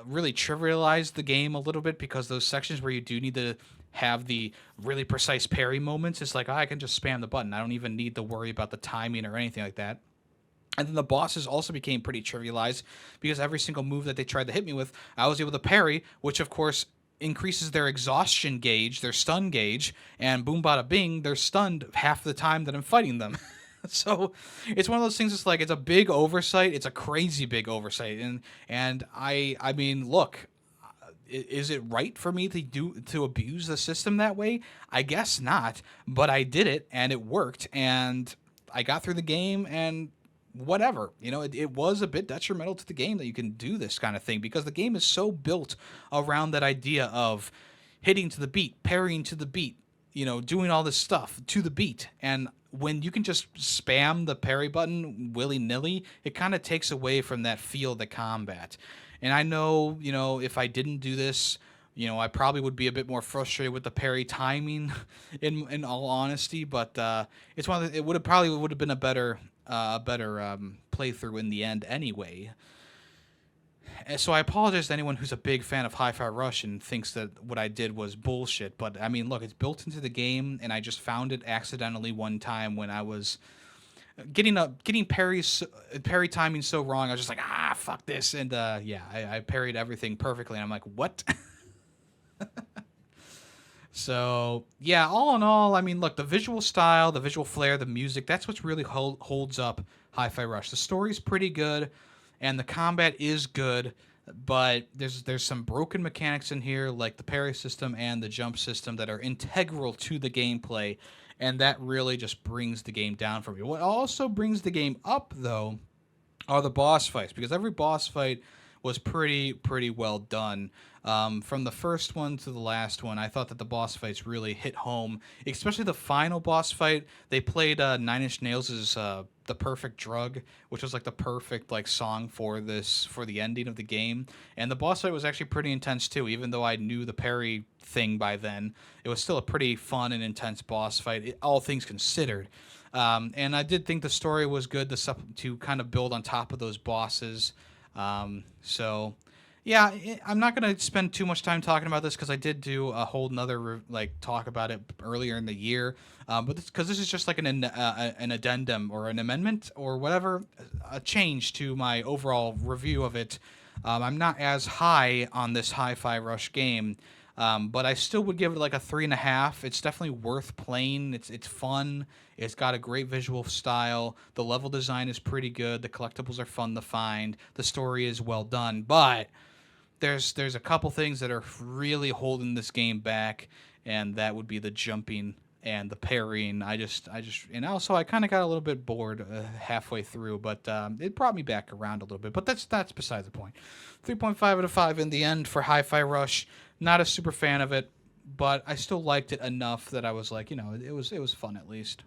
trivialized the game a little bit, because those sections where you do need to have the really precise parry moments, it's like, I can just spam the button. I don't even need to worry about the timing or anything like that. And then the bosses also became pretty trivialized, because every single move that they tried to hit me with, I was able to parry, which of course increases their exhaustion gauge, their stun gauge, and boom bada bing, they're stunned half the time that I'm fighting them. So it's one of those things. It's like, it's a big oversight. It's a crazy big oversight. And I mean, look, is it right for me to abuse the system that way? I guess not, but I did it and it worked, and I got through the game, and whatever, it was a bit detrimental to the game that you can do this kind of thing, because the game is so built around that idea of hitting to the beat, parrying to the beat, doing all this stuff to the beat. And when you can just spam the parry button willy-nilly, it kind of takes away from that feel of the combat. And I know, if I didn't do this, I probably would be a bit more frustrated with the parry timing, in all honesty. But it's one of the, it would have been a better playthrough in the end anyway. So I apologize to anyone who's a big fan of Hi-Fi Rush and thinks that what I did was bullshit. But I mean, look, it's built into the game, and I just found it accidentally one time when I was getting parry timing so wrong. I was just like, fuck this, and I parried everything perfectly, and I'm like, what? So yeah, all in all, I mean, look, the visual style, the visual flair, the music, that's what's really holds up Hi-Fi Rush. The story's pretty good, and the combat is good, but there's some broken mechanics in here, like the parry system and the jump system, that are integral to the gameplay, and that really just brings the game down for me. What also brings the game up, though, are the boss fights, because every boss fight was pretty well done. From the first one to the last one, I thought that the boss fights really hit home, especially the final boss fight. They played Nine Inch Nails' The Perfect Drug, which was like the perfect song for the ending of the game. And the boss fight was actually pretty intense too, even though I knew the parry thing by then. It was still a pretty fun and intense boss fight, all things considered. And I did think the story was good to kind of build on top of those bosses. So yeah, I'm not going to spend too much time talking about this, because I did do a whole nother talk about it earlier in the year. But because this is just like an addendum or an amendment or whatever, a change to my overall review of it. I'm not as high on this Hi-Fi Rush game. But I still would give it like a 3.5. It's definitely worth playing. It's fun. It's got a great visual style. The level design is pretty good. The collectibles are fun to find. The story is well done. But there's a couple things that are really holding this game back, and that would be the jumping and the parrying. And also I kind of got a little bit bored halfway through, but it brought me back around a little bit. But that's beside the point. 3.5 out of 5 in the end for Hi-Fi Rush. Not a super fan of it, but I still liked it enough that I was like, it was fun at least.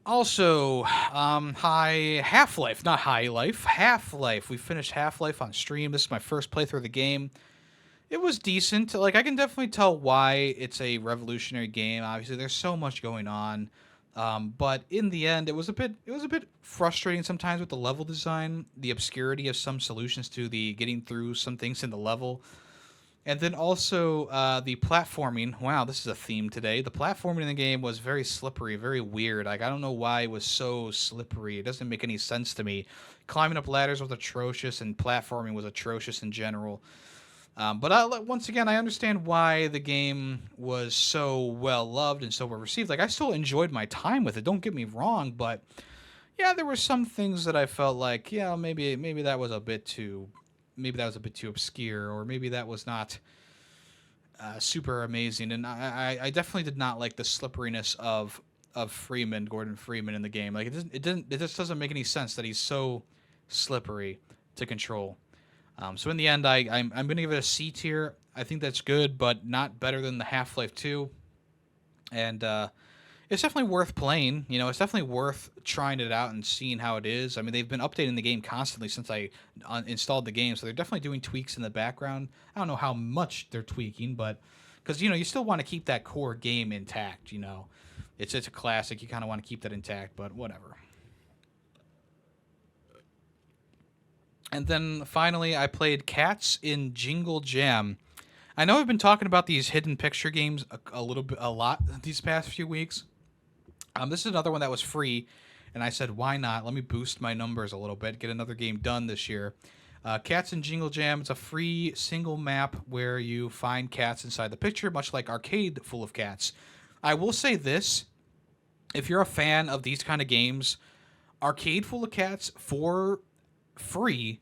Also, Half-Life, not High Life, Half-Life. We finished Half-Life on stream. This is my first playthrough of the game. It was decent. Like, I can definitely tell why it's a revolutionary game. Obviously, there's so much going on. But in the end, it was a bit frustrating sometimes with the level design, the obscurity of some solutions to the getting through some things in the level. And then also the platforming. Wow, this is a theme today. The platforming in the game was very slippery, very weird. Like, I don't know why it was so slippery. It doesn't make any sense to me. Climbing up ladders was atrocious, and platforming was atrocious in general. But once again, I understand why the game was so well loved and so well received. Like, I still enjoyed my time with it. Don't get me wrong, but yeah, there were some things that I felt like, yeah, maybe that was a bit too, maybe that was a bit too obscure, or maybe that was not super amazing. And I definitely did not like the slipperiness of Gordon Freeman in the game. Like, it just doesn't make any sense that he's so slippery to control. So in the end, I'm going to give it a C tier. I think that's good, but not better than the Half-Life 2. And it's definitely worth playing. It's definitely worth trying it out and seeing how it is. I mean, they've been updating the game constantly since I installed the game, so they're definitely doing tweaks in the background. I don't know how much they're tweaking, but because, you still want to keep that core game intact, It's a classic. You kind of want to keep that intact, but whatever. And then finally, I played Cats in Jingle Jam. I know I've been talking about these hidden picture games a lot these past few weeks. This is another one that was free, and I said, why not? Let me boost my numbers a little bit, get another game done this year. Cats in Jingle Jam. It's a free single map where you find cats inside the picture, much like Arcade Full of Cats. I will say this: if you're a fan of these kind of games, Arcade Full of Cats for free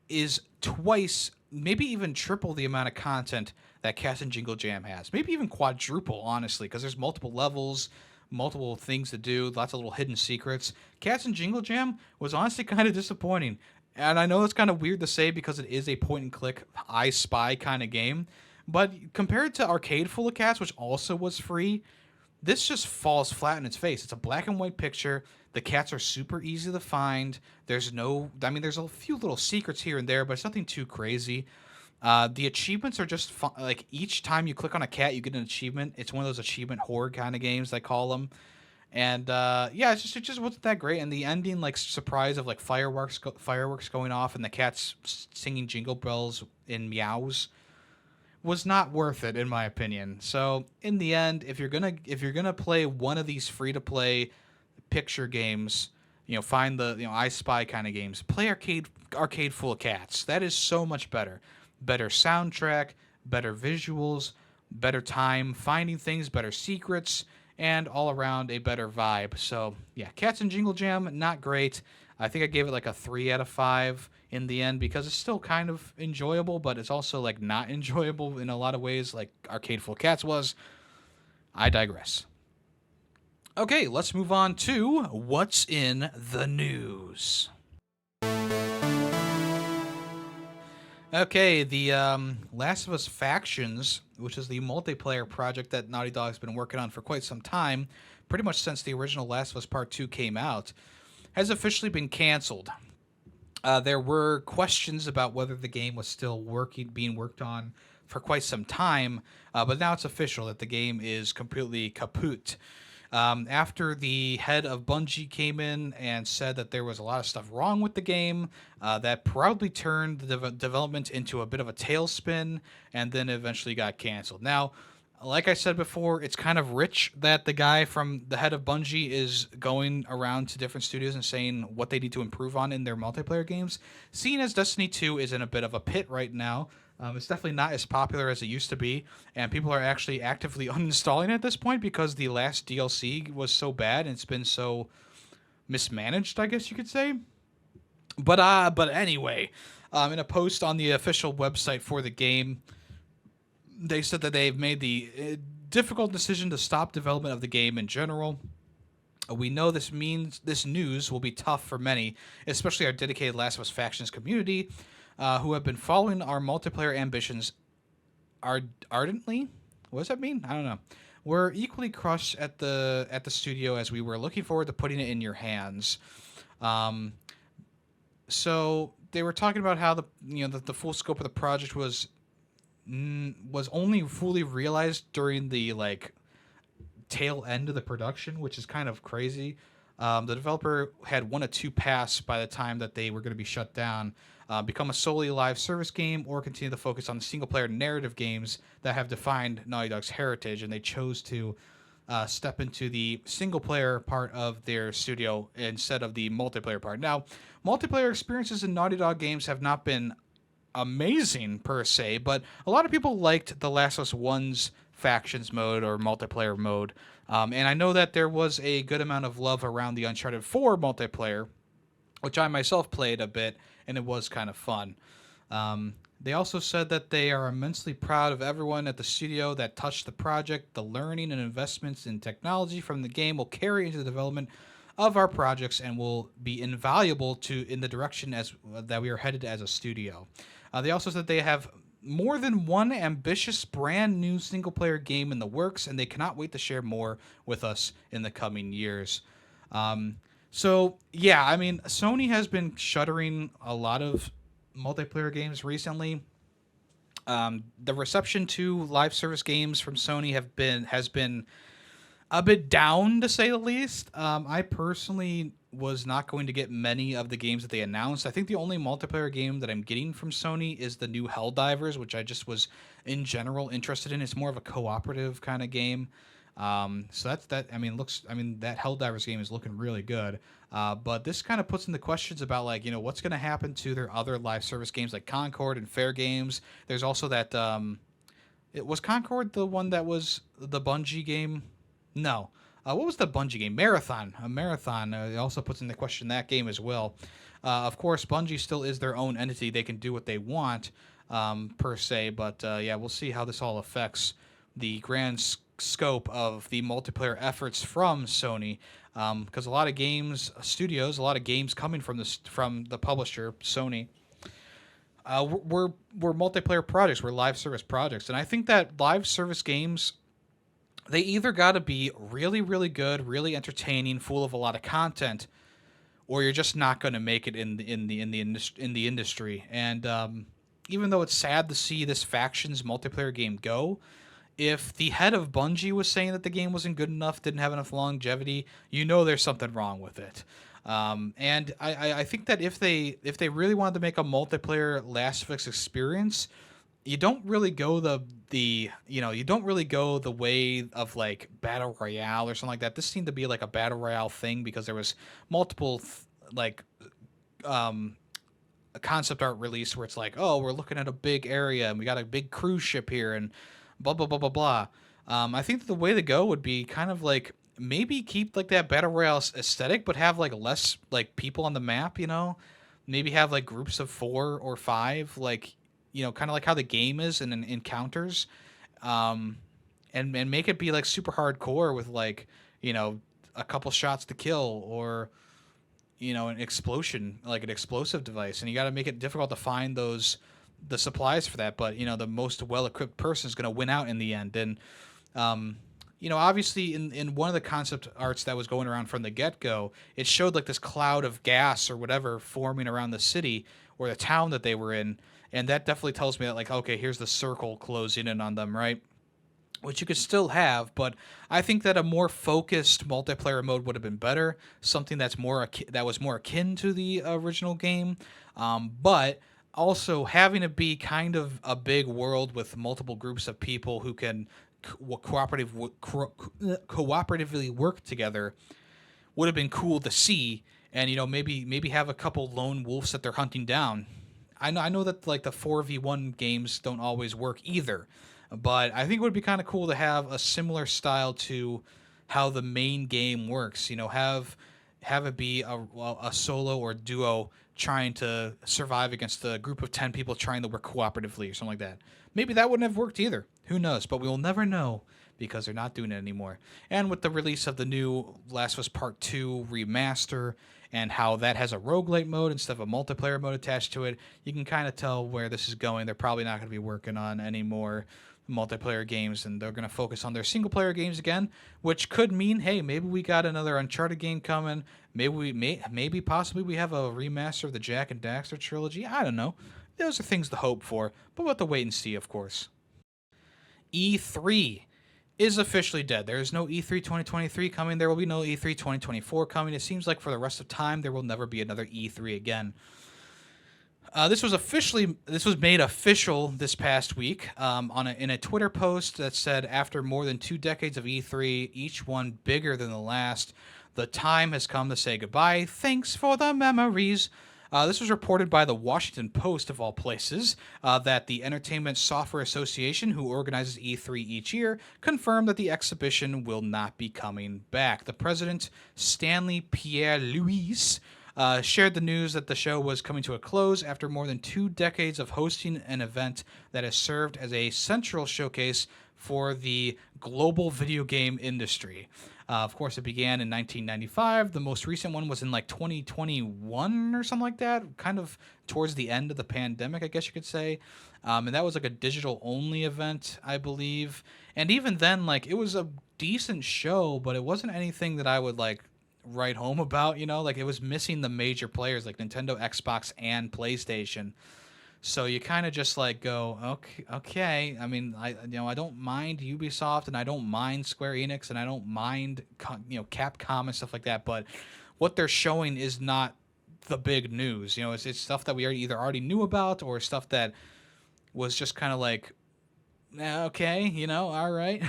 is twice, maybe even triple the amount of content that Cats and Jingle Jam has. Maybe even quadruple, honestly, because there's multiple levels, multiple things to do, lots of little hidden secrets. Cats and Jingle Jam was honestly kind of disappointing. And I know it's kind of weird to say because it is a point-and-click, I Spy kind of game. But compared to Arcade Full of Cats, which also was free, this just falls flat in its face. It's a black and white picture. The cats are super easy to find. There's a few little secrets here and there, but it's nothing too crazy. The achievements are just fun. Like, each time you click on a cat, you get an achievement. It's one of those achievement horde kind of games, they call them. And yeah, it just wasn't that great. And the ending, like, surprise of like fireworks going off and the cats singing jingle bells in meows was not worth it, in my opinion. So in the end, if you're gonna play one of these free to play picture games, find the I Spy kind of games, play Arcade Full of Cats. That is so much better. Better soundtrack, better visuals, better time finding things, better secrets, and all around a better vibe. So yeah, Cats and Jingle Jam, not great. I think I gave it like a 3 out of 5 in the end because it's still kind of enjoyable, but it's also like not enjoyable in a lot of ways, like Arcade Full of Cats was. I digress. Okay, let's move on to what's in the news. Okay, the Last of Us Factions, which is the multiplayer project that Naughty Dog's been working on for quite some time, pretty much since the original Last of Us Part 2 came out, has officially been canceled. There were questions about whether the game was still being worked on for quite some time, but now it's official that the game is completely kaput. After the head of Bungie came in and said that there was a lot of stuff wrong with the game, that probably turned the development into a bit of a tailspin, and then eventually got canceled. Now, like I said before, it's kind of rich that the guy from the head of Bungie is going around to different studios and saying what they need to improve on in their multiplayer games, seeing as Destiny 2 is in a bit of a pit right now. It's definitely not as popular as it used to be, and people are actually actively uninstalling it at this point because the last DLC was so bad and it's been so mismanaged, I guess you could say. But anyway, in a post on the official website for the game, they said that they've made the difficult decision to stop development of the game in general. We know this means this news will be tough for many, especially our dedicated Last of Us Factions community, who have been following our multiplayer ambitions ardently. What does that mean? I don't know. We're equally crushed at the studio as we were looking forward to putting it in your hands. Um, so they were talking about how the full scope of the project was only fully realized during the tail end of the production, which is kind of crazy. The developer had one of two paths by the time that they were going to be shut down: become a solely live service game, or continue to focus on single player narrative games that have defined Naughty Dog's heritage. And they chose to step into the single player part of their studio instead of the multiplayer part. Now, multiplayer experiences in Naughty Dog games have not been amazing per se, but a lot of people liked the Last of Us 1's factions mode or multiplayer mode. And I know that there was a good amount of love around the Uncharted 4 multiplayer, which I myself played a bit, and it was kind of fun. They also said that they are immensely proud of everyone at the studio that touched the project. The learning and investments in technology from the game will carry into the development of our projects and will be invaluable to in the direction as that we are headed as a studio. They also said they have more than one ambitious brand new single player game in the works, and they cannot wait to share more with us in the coming years. So yeah, I mean, Sony has been shuttering a lot of multiplayer games recently. The reception to live service games from Sony has been a bit down, to say the least. I personally was not going to get many of the games that they announced. I think the only multiplayer game that I'm getting from Sony is the new Helldivers, which I just was in general interested in. It's more of a cooperative kind of game. So that's that. I mean, that Helldivers game is looking really good. But this kind of puts into questions about what's going to happen to their other live service games like Concord and Fair Games. There's also that. It was Concord the one that was the Bungie game. No. What was the Bungie game? Marathon. A Marathon. It also puts into question that game as well. Of course, Bungie still is their own entity. They can do what they want, per se. But yeah, we'll see how this all affects the grand scope of the multiplayer efforts from Sony. Because a lot of games coming from the publisher, Sony, were multiplayer projects, were live service projects. And I think that live service games, they either got to be really, really good, really entertaining, full of a lot of content, or you're just not going to make it in the industry. And even though it's sad to see this factions multiplayer game go, if the head of Bungie was saying that the game wasn't good enough, didn't have enough longevity, there's something wrong with it. And I think that if they really wanted to make a multiplayer Last of Us experience, you don't really go the way of like battle royale or something like that. This seemed to be like a battle royale thing because there was multiple a concept art release where it's like, oh, we're looking at a big area and we got a big cruise ship here and blah blah blah blah blah. I think that the way to go would be kind of like maybe keep like that battle royale aesthetic, but have like less like people on the map. Maybe have like groups of 4 or 5, kind of like how the game is in encounters, and make it be like super hardcore with a couple shots to kill or an explosion, like an explosive device, and you got to make it difficult to find the supplies for that. But the most well-equipped person is going to win out in the end. And obviously in one of the concept arts that was going around from the get-go, it showed like this cloud of gas or whatever forming around the city or the town that they were in. And that definitely tells me that, like, okay, here's the circle closing in on them, right? Which you could still have, but I think that a more focused multiplayer mode would have been better. Something that was more akin to the original game, but also having it be kind of a big world with multiple groups of people who can cooperatively work together would have been cool to see. And maybe have a couple lone wolves that they're hunting down. I know that like the 4v1 games don't always work either, but I think it would be kind of cool to have a similar style to how the main game works. Have it be a solo or duo trying to survive against a group of 10 people trying to work cooperatively or something like that. Maybe that wouldn't have worked either. Who knows? But we'll never know because they're not doing it anymore. And with the release of the new Last of Us Part 2 remaster and how that has a roguelite mode instead of a multiplayer mode attached to it, you can kind of tell where this is going. They're probably not going to be working on any more multiplayer games, and they're going to focus on their single player games again, which could mean, hey, maybe we got another Uncharted game coming. Maybe possibly we have a remaster of the Jack and Daxter trilogy. I don't know. Those are things to hope for, but we'll have to wait and see, of course. E3 is officially dead. There is no E3 2023 coming. There will be no E3 2024 coming. It seems like for the rest of time, there will never be another E3 again. This was made official this past week in a Twitter post that said, after more than 2 decades of E3, each one bigger than the last, the time has come to say goodbye. Thanks for the memories. This was reported by the Washington Post, of all places, that the Entertainment Software Association, who organizes E3 each year, confirmed that the exhibition will not be coming back. The president, Stanley Pierre-Louis, shared the news that the show was coming to a close after more than 2 decades of hosting an event that has served as a central showcase for the global video game industry. Of course, it began in 1995. The most recent one was in like 2021 or something like that, kind of towards the end of the pandemic, I guess you could say. And that was like a digital-only event, I believe. And even then, like, it was a decent show, but it wasn't anything that I would like write home about, like it was missing the major players like Nintendo, Xbox, and PlayStation. So you kind of just like go, okay. I mean, I don't mind Ubisoft, and I don't mind Square Enix, and I don't mind Capcom and stuff like that. But what they're showing is not the big news. It's stuff that we either already knew about, or stuff that was just kind of like, okay, all right.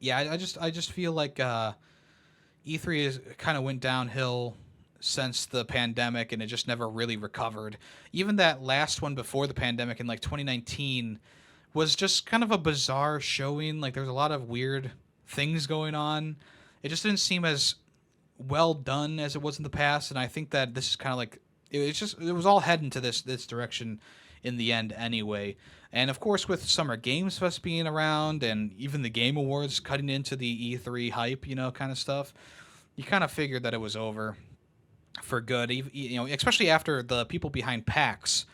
Yeah, I just feel like E3 is kind of went downhill since the pandemic, and it just never really recovered. Even that last one before the pandemic in like 2019 was just kind of a bizarre showing. Like, there's a lot of weird things going on. It just didn't seem as well done as it was in the past, and I think that this is kind of like it was all heading to this direction in the end anyway. And of course, with Summer Games Fest being around and even the Game Awards cutting into the E3 hype, kind of stuff, you kind of figured that it was over for good, especially after the people behind PAX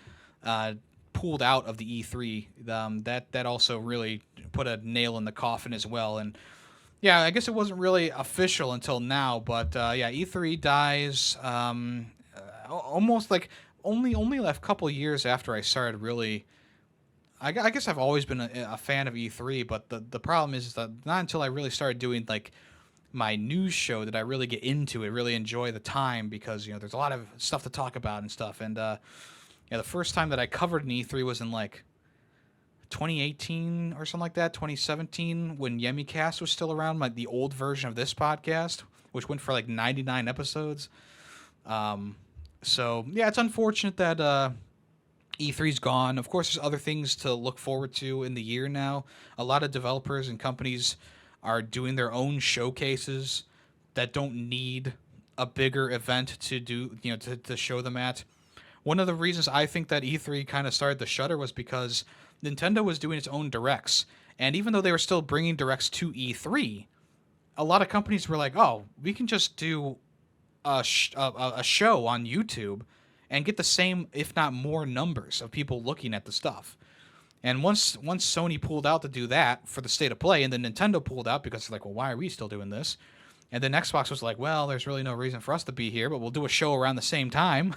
pulled out of the E3. That also really put a nail in the coffin as well. And yeah, I guess it wasn't really official until now, but yeah, E3 dies almost like only a couple years after I started really. I guess I've always been a fan of E3, but the problem is that not until I really started doing like my news show did I really get into it, really enjoy the time, because there's a lot of stuff to talk about and stuff. And yeah, the first time that I covered an E3 was in like 2018 or something like that, 2017, when YemmyCast was still around, like the old version of this podcast, which went for like 99 episodes. So yeah, it's unfortunate that E3's gone. Of course, there's other things to look forward to in the year now. A lot of developers and companies are doing their own showcases that don't need a bigger event to do, to show them at. One of the reasons I think that E3 kind of started to shudder was because Nintendo was doing its own directs. And even though they were still bringing directs to E3, a lot of companies were like, oh, we can just do a show on YouTube and get the same, if not more, numbers of people looking at the stuff. And once Sony pulled out to do that for the State of Play, and then Nintendo pulled out because they're like, well, why are we still doing this? And then Xbox was like, well, there's really no reason for us to be here, but we'll do a show around the same time.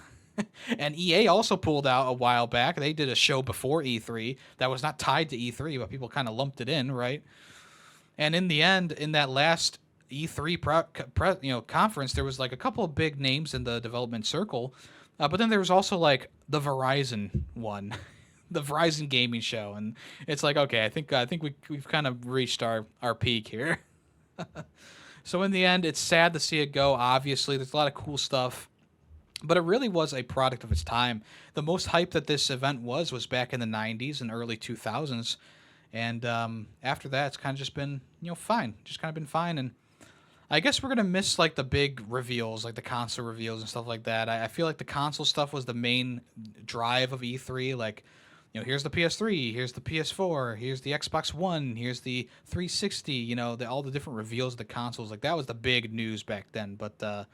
And EA also pulled out a while back. They did a show before E3 that was not tied to E3, but people kind of lumped it in, right? And in the end, in that last E3 conference, there was like a couple of big names in the development circle, but then there was also like the Verizon one. The Verizon gaming show, and it's like, okay, I think we've kind of reached our peak here. So in the end, it's sad to see it go. Obviously, there's a lot of cool stuff But it really was a product of its time. The most hype that this event was back in the 90s and early 2000s. And after that, it's kind of just been, fine. Just kind of been fine. And I guess we're gonna miss like the big reveals, like the console reveals and stuff like that. I feel like the console stuff was the main drive of E3. Like, here's the PS3, here's the PS4, here's the Xbox One, here's the 360. All the different reveals of the consoles. Like that was the big news back then. But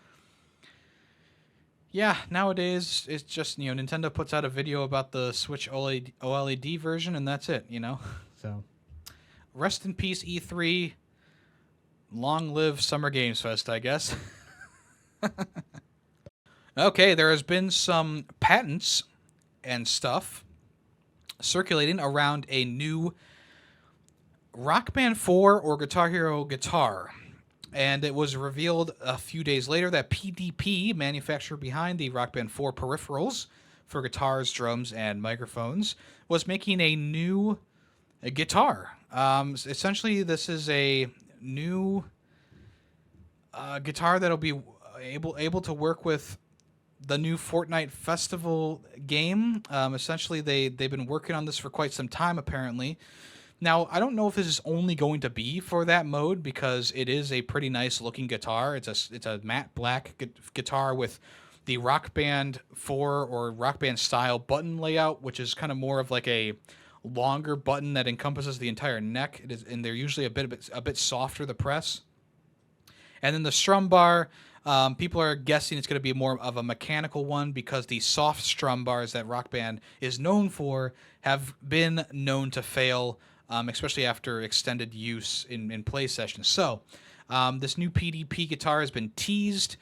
yeah, nowadays it's just Nintendo puts out a video about the Switch OLED version, and that's it. So rest in peace, E3. Long live Summer Games Fest, I guess. Okay, there has been some patents and stuff circulating around a new Rock Band 4 or Guitar Hero guitar. And it was revealed a few days later that PDP, manufacturer behind the Rock Band 4 peripherals for guitars, drums, and microphones, was making a new guitar. Essentially, this is a new guitar that'll be able to work with the new Fortnite Festival game. Essentially, they've been working on this for quite some time, apparently. Now, I don't know if this is only going to be for that mode because it is a pretty nice looking guitar. It's a matte black guitar with the Rock Band 4 or Rock Band style button layout, which is kind of more of like a longer button that encompasses the entire neck. It is, and they're usually a bit softer to press. And then the strum bar, people are guessing it's going to be more of a mechanical one because the soft strum bars that Rock Band is known for have been known to fail, especially after extended use in play sessions. So this new PDP guitar has been teased.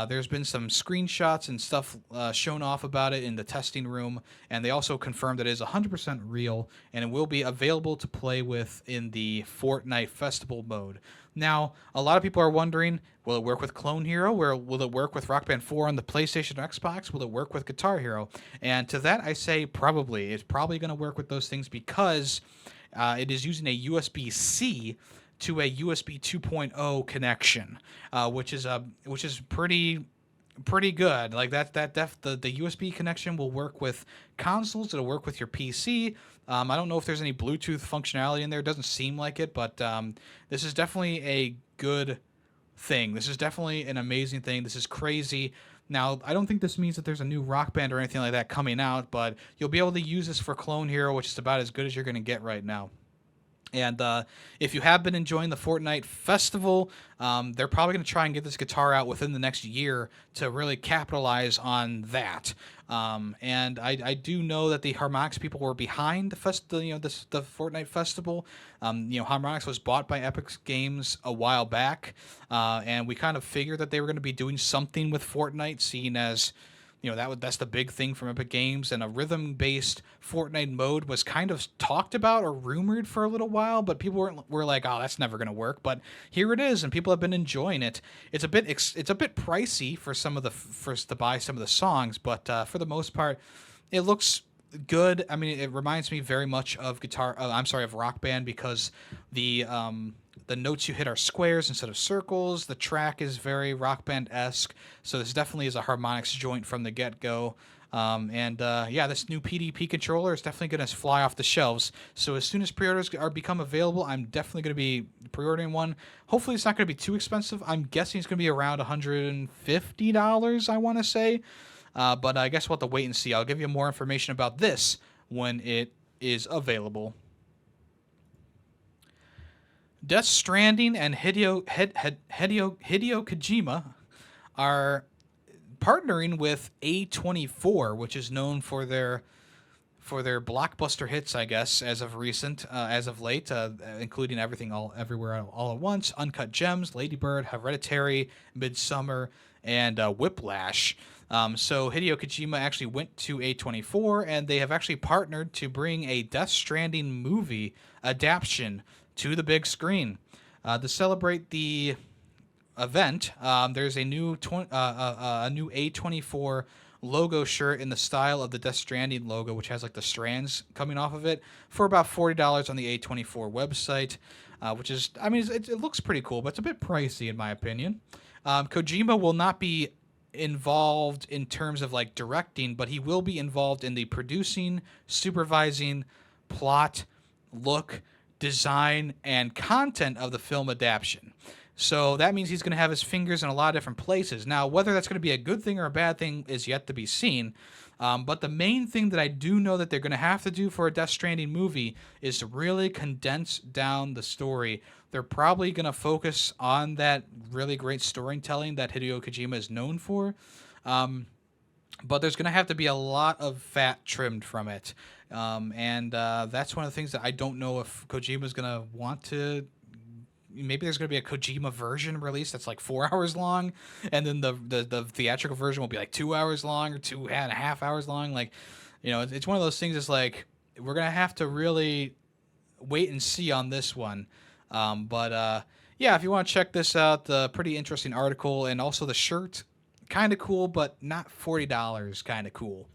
There's been some screenshots and stuff shown off about it in the testing room, and they also confirmed that it is 100% real, and it will be available to play with in the Fortnite Festival mode. Now, a lot of people are wondering, will it work with Clone Hero? Will it work with Rock Band 4 on the PlayStation or Xbox? Will it work with Guitar Hero? And to that, I say probably. It's probably going to work with those things because it is using a USB-C to a USB 2.0 connection, which is pretty good. Like the USB connection will work with consoles. It'll work with your PC. I don't know if there's any Bluetooth functionality in there. It doesn't seem like it, but this is definitely a good thing. This is definitely an amazing thing. This is crazy. Now, I don't think this means that there's a new Rock Band or anything like that coming out, but you'll be able to use this for Clone Hero, which is about as good as you're going to get right now. And if you have been enjoying the Fortnite Festival, they're probably going to try and get this guitar out within the next year to really capitalize on that. And I do know that the Harmonix people were behind the Fortnite Festival. Harmonix was bought by Epic Games a while back, and we kind of figured that they were going to be doing something with Fortnite, seeing as that's the big thing from Epic Games, and a rhythm-based Fortnite mode was kind of talked about or rumored for a little while, but people were like, "Oh, that's never going to work." But here it is, and people have been enjoying it. It's a bit pricey for to buy some of the songs, but for the most part, it looks good. I mean, it reminds me very much of Rock Band because the notes you hit are squares instead of circles. The track is very Rock Band-esque, so this definitely is a Harmonix joint from the get-go. This new PDP controller is definitely going to fly off the shelves. So as soon as pre-orders become available, I'm definitely going to be pre-ordering one. Hopefully it's not going to be too expensive. I'm guessing it's going to be around $150, I want to say. But I guess we'll have to wait and see. I'll give you more information about this when it is available. Death Stranding and Hideo Kojima are partnering with A24, which is known for their blockbuster hits, I guess, as of late, including Everything Everywhere All at Once, Uncut Gems, Lady Bird, Hereditary, Midsummer, and Whiplash. So Hideo Kojima actually went to A24, and they have actually partnered to bring a Death Stranding movie adaptation to the big screen. To celebrate the event, there's a new A24 logo shirt in the style of the Death Stranding logo, which has like the strands coming off of it, for about $40 on the A24 website, which is, I mean, it looks pretty cool, but it's a bit pricey in my opinion. Kojima will not be involved in terms of like directing, but he will be involved in the producing, supervising, plot, look, design, and content of the film adaptation. So that means he's going to have his fingers in a lot of different places. Now, whether that's going to be a good thing or a bad thing is yet to be seen. But the main thing that I do know that they're going to have to do for a Death Stranding movie is to really condense down the story. They're probably going to focus on that really great storytelling that Hideo Kojima is known for. But there's going to have to be a lot of fat trimmed from it. And that's one of the things that I don't know if Kojima is going to want to. Maybe there's going to be a Kojima version released that's like 4 hours long, and then the theatrical version will be like 2 hours long or 2.5 hours long. Like, it's one of those things. It's like we're going to have to really wait and see on this one. Yeah, if you want to check this out, the pretty interesting article, and also the shirt, kind of cool, but not $40 kind of cool.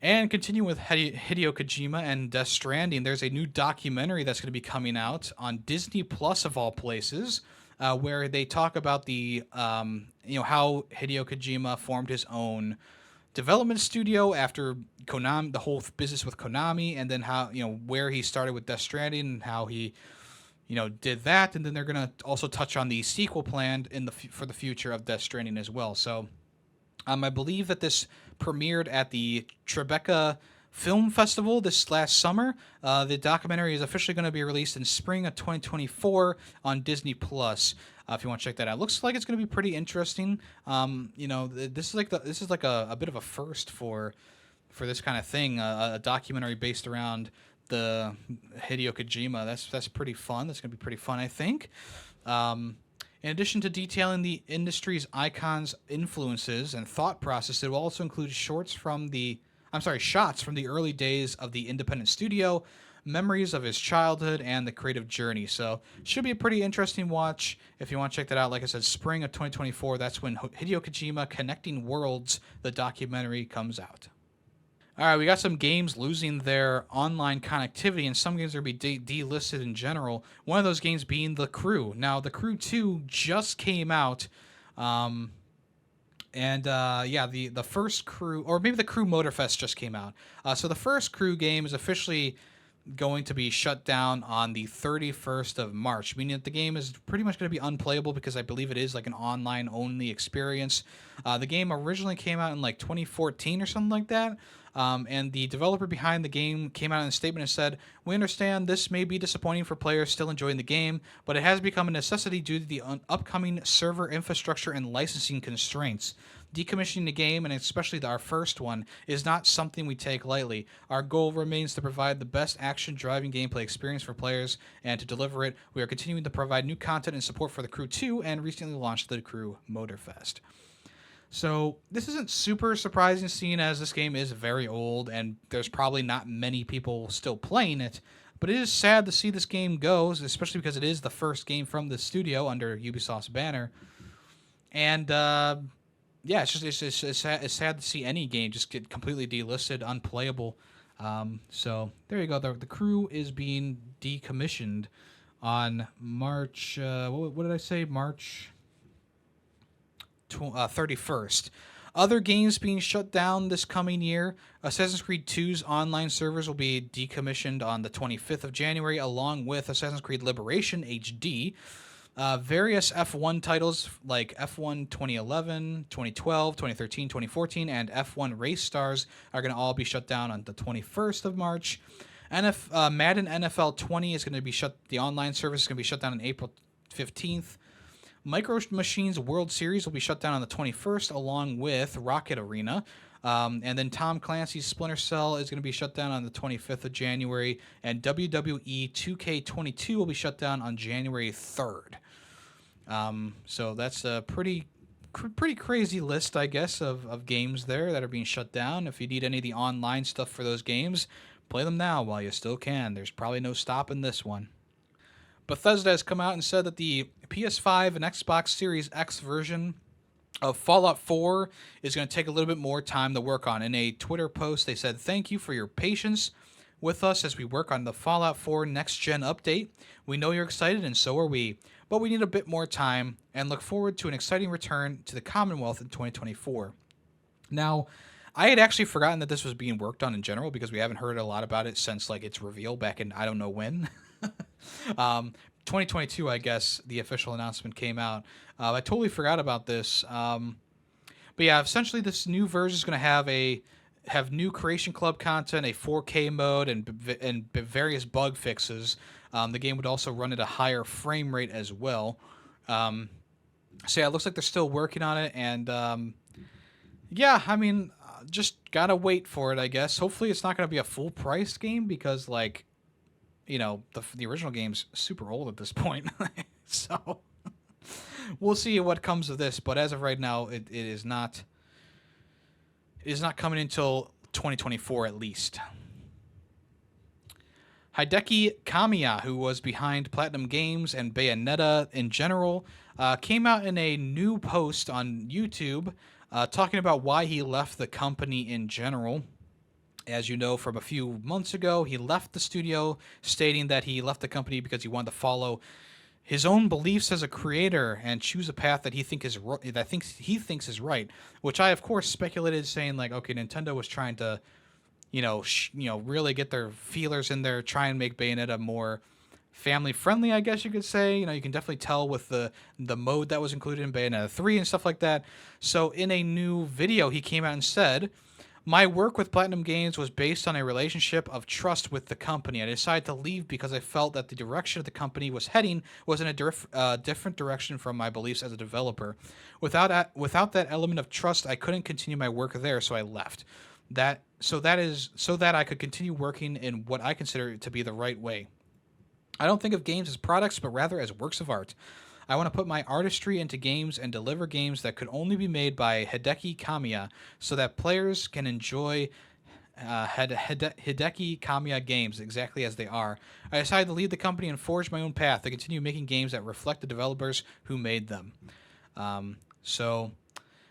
And continue with Hideo Kojima and Death Stranding, there's a new documentary that's going to be coming out on Disney Plus of all places, where they talk about the how Hideo Kojima formed his own development studio after Konami, the whole business with Konami, and then how where he started with Death Stranding and how he did that, and then they're going to also touch on the sequel planned for the future of Death Stranding as well. So I believe that this premiered at the Tribeca Film Festival this last summer. The documentary is officially going to be released in spring of 2024 on Disney Plus. If you want to check that out, looks like it's going to be pretty interesting. This is like a bit of a first for this kind of thing. A documentary based around the Hideo Kojima. That's pretty fun. That's going to be pretty fun, I think. In addition to detailing the industry's icons' influences and thought process, it will also include shots from the early days of the independent studio, memories of his childhood, and the creative journey. So, should be a pretty interesting watch. If you want to check that out, like I said, spring of 2024, that's when Hideo Kojima Connecting Worlds, the documentary, comes out. All right, we got some games losing their online connectivity, and some games are going to be delisted in general. One of those games being The Crew. Now, The Crew 2 just came out, the first Crew, or maybe The Crew Motorfest just came out. So the first Crew game is officially going to be shut down on the 31st of March, meaning that the game is pretty much going to be unplayable because I believe it is like an online-only experience. The game originally came out in like 2014 or something like that. And the developer behind the game came out in a statement and said, "We understand this may be disappointing for players still enjoying the game, but it has become a necessity due to the upcoming server infrastructure and licensing constraints. Decommissioning the game, and especially our first one, is not something we take lightly. Our goal remains to provide the best action-driving gameplay experience for players, and to deliver it, we are continuing to provide new content and support for The Crew 2 and recently launched The Crew Motorfest." So this isn't super surprising, seeing as this game is very old and there's probably not many people still playing it. But it is sad to see this game go, especially because it is the first game from the studio under Ubisoft's banner. And it's sad to see any game just get completely delisted, unplayable. So there you go. The Crew is being decommissioned on March. What did I say? March 31st. Other games being shut down this coming year. Assassin's Creed 2's online servers will be decommissioned on the 25th of January, along with Assassin's Creed Liberation HD. Various F1 titles like F1 2011, 2012, 2013, 2014, and F1 Race Stars are going to all be shut down on the 21st of March. Madden NFL 20 is going to be shut. The online service is going to be shut down on April 15th. Micro Machines World Series will be shut down on the 21st, along with Rocket Arena. And then Tom Clancy's Splinter Cell is going to be shut down on the 25th of January. And WWE 2K22 will be shut down on January 3rd. So that's a pretty crazy list, I guess, of games there that are being shut down. If you need any of the online stuff for those games, play them now while you still can. There's probably no stopping this one. Bethesda has come out and said that the PS5 and Xbox Series X version of Fallout 4 is going to take a little bit more time to work on. In a Twitter post, they said, "Thank you for your patience with us as we work on the Fallout 4 next-gen update. We know you're excited, and so are we, but we need a bit more time and look forward to an exciting return to the Commonwealth in 2024. Now, I had actually forgotten that this was being worked on in general because we haven't heard a lot about it since like its reveal back in I don't know when. 2022, I guess, the official announcement came out. I totally forgot about this. But yeah, essentially, this new version is going to have new Creation Club content, a 4K mode, and various bug fixes. The game would also run at a higher frame rate as well. So yeah, it looks like they're still working on it, and yeah, I mean, just gotta wait for it, I guess. Hopefully, it's not gonna be a full price game because, like, you know, the original game's super old at this point. So we'll see what comes of this. But as of right now, it is not. It is not coming until 2024 at least. Hideki Kamiya, who was behind Platinum Games and Bayonetta in general, came out in a new post on YouTube talking about why he left the company in general. As you know, from a few months ago, he left the studio, stating that he left the company because he wanted to follow his own beliefs as a creator and choose a path that he thinks is right. Which I, of course, speculated, saying like, okay, Nintendo was trying to, really get their feelers in there, try and make Bayonetta more family friendly, I guess you could say. You know, you can definitely tell with the mode that was included in Bayonetta 3 and stuff like that. So in a new video, he came out and said, "My work with Platinum Games was based on a relationship of trust with the company. I decided to leave because I felt that the direction the company was heading was in a different direction from my beliefs as a developer. Without that element of trust, I couldn't continue my work there, so I left. So that I could continue working in what I consider to be the right way. I don't think of games as products, but rather as works of art. I want to put my artistry into games and deliver games that could only be made by Hideki Kamiya so that players can enjoy Hideki Kamiya games exactly as they are. I decided to leave the company and forge my own path to continue making games that reflect the developers who made them."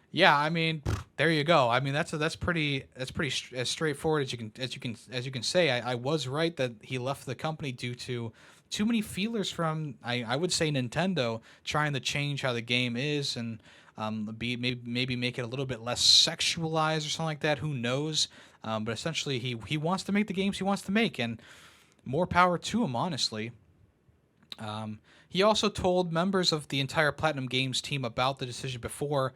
Yeah, I mean, there you go. I mean, that's pretty as straightforward as you can say. I was right that he left the company due to too many feelers from I would say Nintendo trying to change how the game is and maybe make it a little bit less sexualized or something like that. Who knows? But essentially, he wants to make the games he wants to make, and more power to him, honestly. He also told members of the entire Platinum Games team about the decision before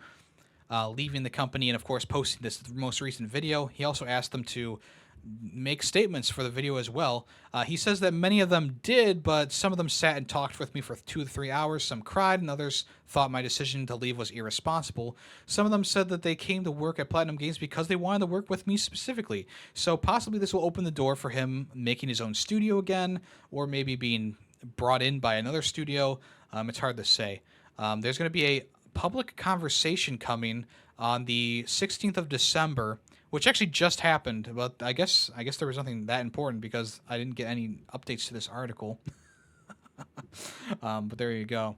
leaving the company, and of course posting this most recent video. He also asked them to make statements for the video as well. He says that many of them did, but some of them sat and talked with me for 2 to 3 hours. Some cried, and others thought my decision to leave was irresponsible. Some of them said that they came to work at Platinum Games because they wanted to work with me specifically. So possibly this will open the door for him making his own studio again, or maybe being brought in by another studio. It's hard to say. There's going to be a public conversation coming on the 16th of December, which actually just happened, but I guess there was nothing that important because I didn't get any updates to this article. But there you go.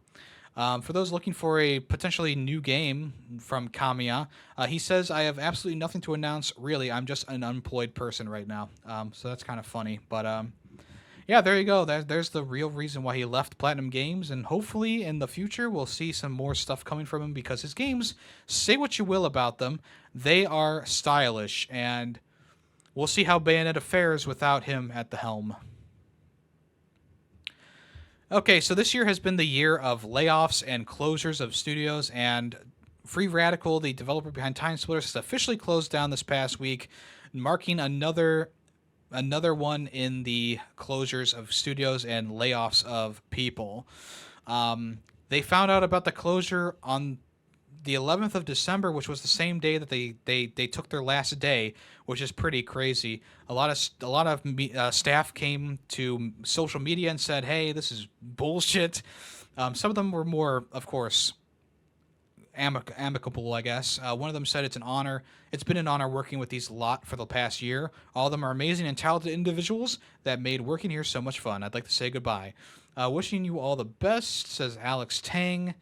For those looking for a potentially new game from Kamiya, he says, "I have absolutely nothing to announce, really. I'm just an unemployed person right now." So that's kind of funny, but yeah, there you go. There's the real reason why he left Platinum Games, and hopefully in the future we'll see some more stuff coming from him because his games, say what you will about them, they are stylish, and we'll see how Bayonetta fares without him at the helm. Okay, so this year has been the year of layoffs and closures of studios, and Free Radical, the developer behind Time Splitters, has officially closed down this past week, marking another one in the closures of studios and layoffs of people. They found out about the closure on the 11th of December, which was the same day that they took their last day, which is pretty crazy. A lot of staff came to social media and said, "Hey, this is bullshit." Some of them were more, of course, amicable, I guess. One of them said, "It's an honor. It's been an honor working with these lot for the past year. All of them are amazing and talented individuals that made working here so much fun. I'd like to say goodbye. Wishing you all the best," says Alex Tang.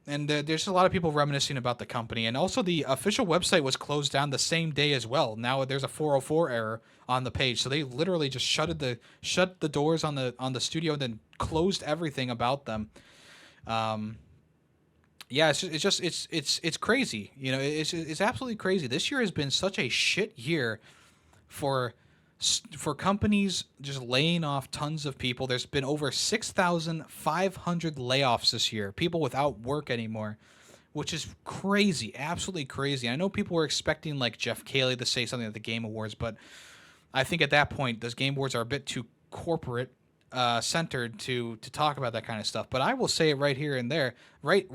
And there's a lot of people reminiscing about the company. And also the official website was closed down the same day as well. Now there's a 404 error on the page. So they literally just shut the doors on the studio and then closed everything about them. Yeah, it's crazy. You know, it's absolutely crazy. This year has been such a shit year for for companies just laying off tons of people. There's been over 6,500 layoffs this year. People without work anymore, which is crazy, absolutely crazy. I know people were expecting like Jeff Keighley to say something at the Game Awards, but I think at that point, those Game Awards are a bit too corporate centered to talk about that kind of stuff. But I will say it right here and there, right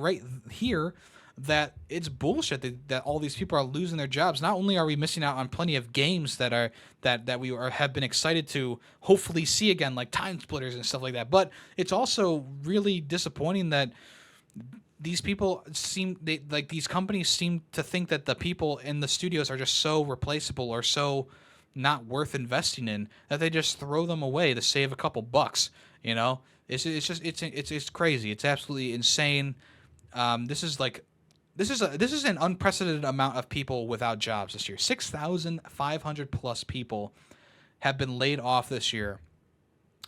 here, that it's bullshit that all these people are losing their jobs. Not only are we missing out on plenty of games that we have been excited to hopefully see again, like Time Splitters and stuff like that, but it's also really disappointing that these people these companies seem to think that the people in the studios are just so replaceable or so not worth investing in that they just throw them away to save a couple bucks. You know, it's crazy. It's absolutely insane. This is an unprecedented amount of people without jobs this year. 6,500 plus people have been laid off this year.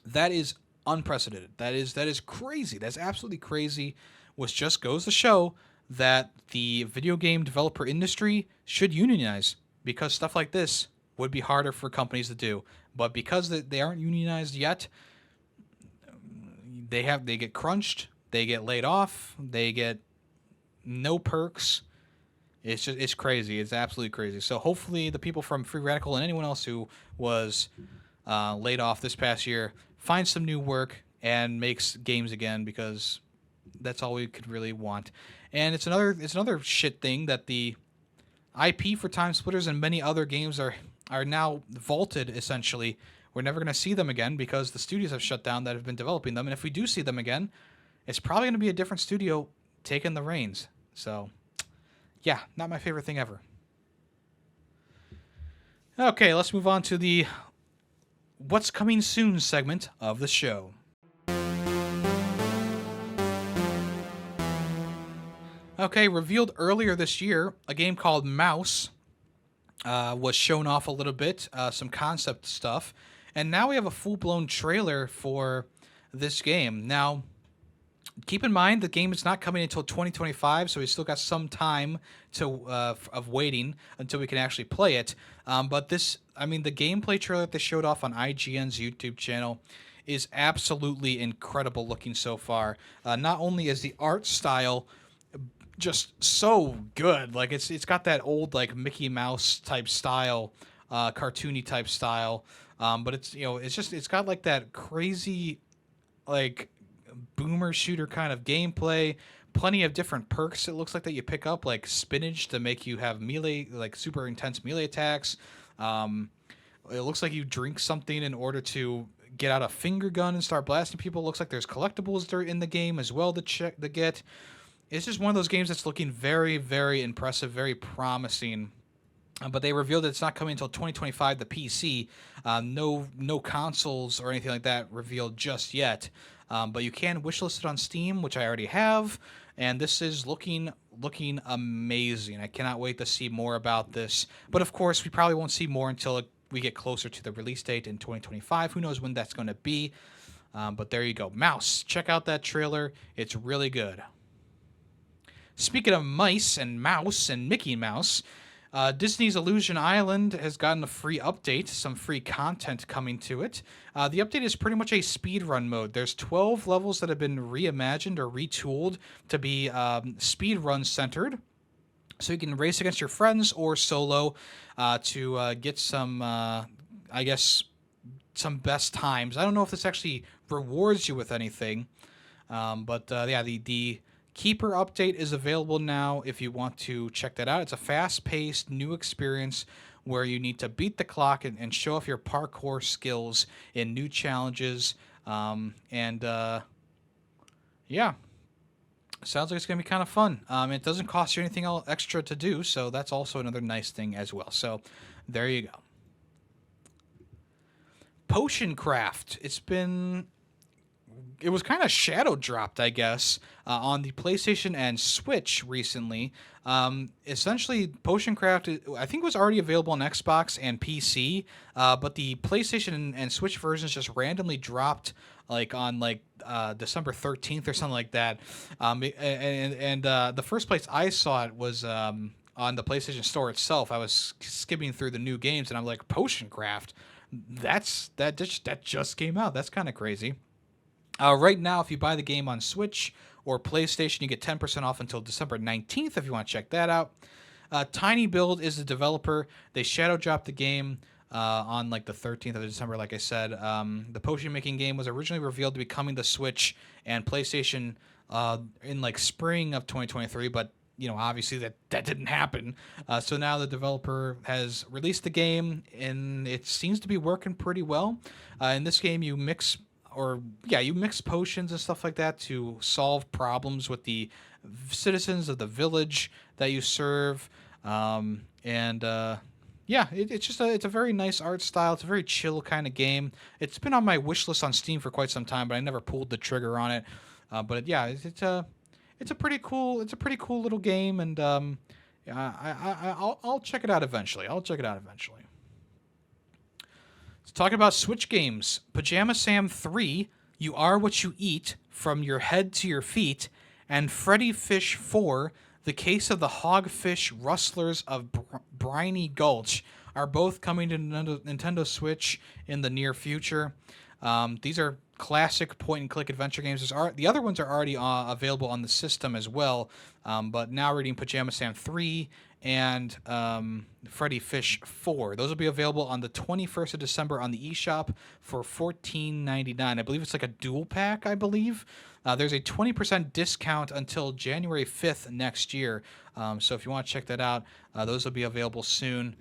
That is unprecedented. That is crazy. That's absolutely crazy. Which just goes to show that the video game developer industry should unionize, because stuff like this would be harder for companies to do. But because they aren't unionized yet, they get crunched, they get laid off, they get no perks. It's crazy. It's absolutely crazy. So hopefully the people from Free Radical and anyone else who was laid off this past year finds some new work and makes games again, because that's all we could really want. And it's another shit thing that the IP for Time Splitters and many other games are now vaulted, essentially. We're never going to see them again because the studios have shut down that have been developing them. And if we do see them again, it's probably going to be a different studio taking the reins. So, yeah, not my favorite thing ever. Okay, let's move on to the What's Coming Soon segment of the show. Okay, revealed earlier this year, a game called Mouse was shown off a little bit, some concept stuff, and now we have a full-blown trailer for this game. Now, keep in mind the game is not coming until 2025, so we still got some time of waiting until we can actually play it. But the gameplay trailer that they showed off on IGN's YouTube channel is absolutely incredible looking so far. Not only is the art style just so good, like it's got that old like Mickey Mouse type style, cartoony type style, but it's got like that crazy like boomer shooter kind of gameplay. Plenty of different perks it looks like that you pick up, like spinach to make you have melee, like super intense melee attacks. It looks like you drink something in order to get out a finger gun and start blasting people. It looks like there's collectibles in the game as well to get. It's just one of those games that's looking very, very impressive, very promising. But they revealed that it's not coming until 2025, the PC. No consoles or anything like that revealed just yet. But you can wishlist it on Steam, which I already have. And this is looking amazing. I cannot wait to see more about this. But of course, we probably won't see more until we get closer to the release date in 2025. Who knows when that's going to be. But there you go. Mouse. Check out that trailer. It's really good. Speaking of mice and mouse and Mickey Mouse, Disney's Illusion Island has gotten a free update, some free content coming to it. The update is pretty much a speedrun mode. There's 12 levels that have been reimagined or retooled to be speedrun centered. So you can race against your friends or solo to get some, some best times. I don't know if this actually rewards you with anything, but the Keeper update is available now if you want to check that out. It's a fast-paced new experience where you need to beat the clock and show off your parkour skills in new challenges. Sounds like it's going to be kind of fun. It doesn't cost you anything extra to do, so that's also another nice thing as well. So there you go. Potion Craft. It's been it was kind of shadow dropped, I guess, on the PlayStation and Switch recently. Essentially, Potion Craft, I think, was already available on Xbox and PC, but the PlayStation and Switch versions just randomly dropped like on December 13th or something like that. The first place I saw it was on the PlayStation Store itself. I was skimming through the new games, and I'm like, Potion Craft, that just came out. That's kind of crazy. Right now, if you buy the game on Switch or PlayStation, you get 10% off until December 19th if you want to check that out. Tiny Build is the developer. They shadow dropped the game on like the 13th of December, like I said. The potion making game was originally revealed to be coming to Switch and PlayStation in like spring of 2023, but obviously that didn't happen. So now the developer has released the game, and it seems to be working pretty well. In this game, you mix potions and stuff like that to solve problems with the citizens of the village that you serve. It's a very nice art style. It's a very chill kind of game. It's been on my wish list on Steam for quite some time, but I never pulled the trigger on it. It's a pretty cool little game, and I'll check it out eventually. Let's talk about Switch games. Pajama Sam 3, You Are What You Eat, From Your Head to Your Feet, and Freddy Fish 4, The Case of the Hogfish Rustlers of Briny Gulch are both coming to Nintendo Switch in the near future. These are classic point-and-click adventure games. The other ones are already available on the system as well, but now reading Pajama Sam 3 and Freddy Fish 4. Those will be available on the 21st of December on the eShop for $14.99. I believe it's like a dual pack, I believe. There's a 20% discount until January 5th next year. So if you want to check that out, those will be available soon.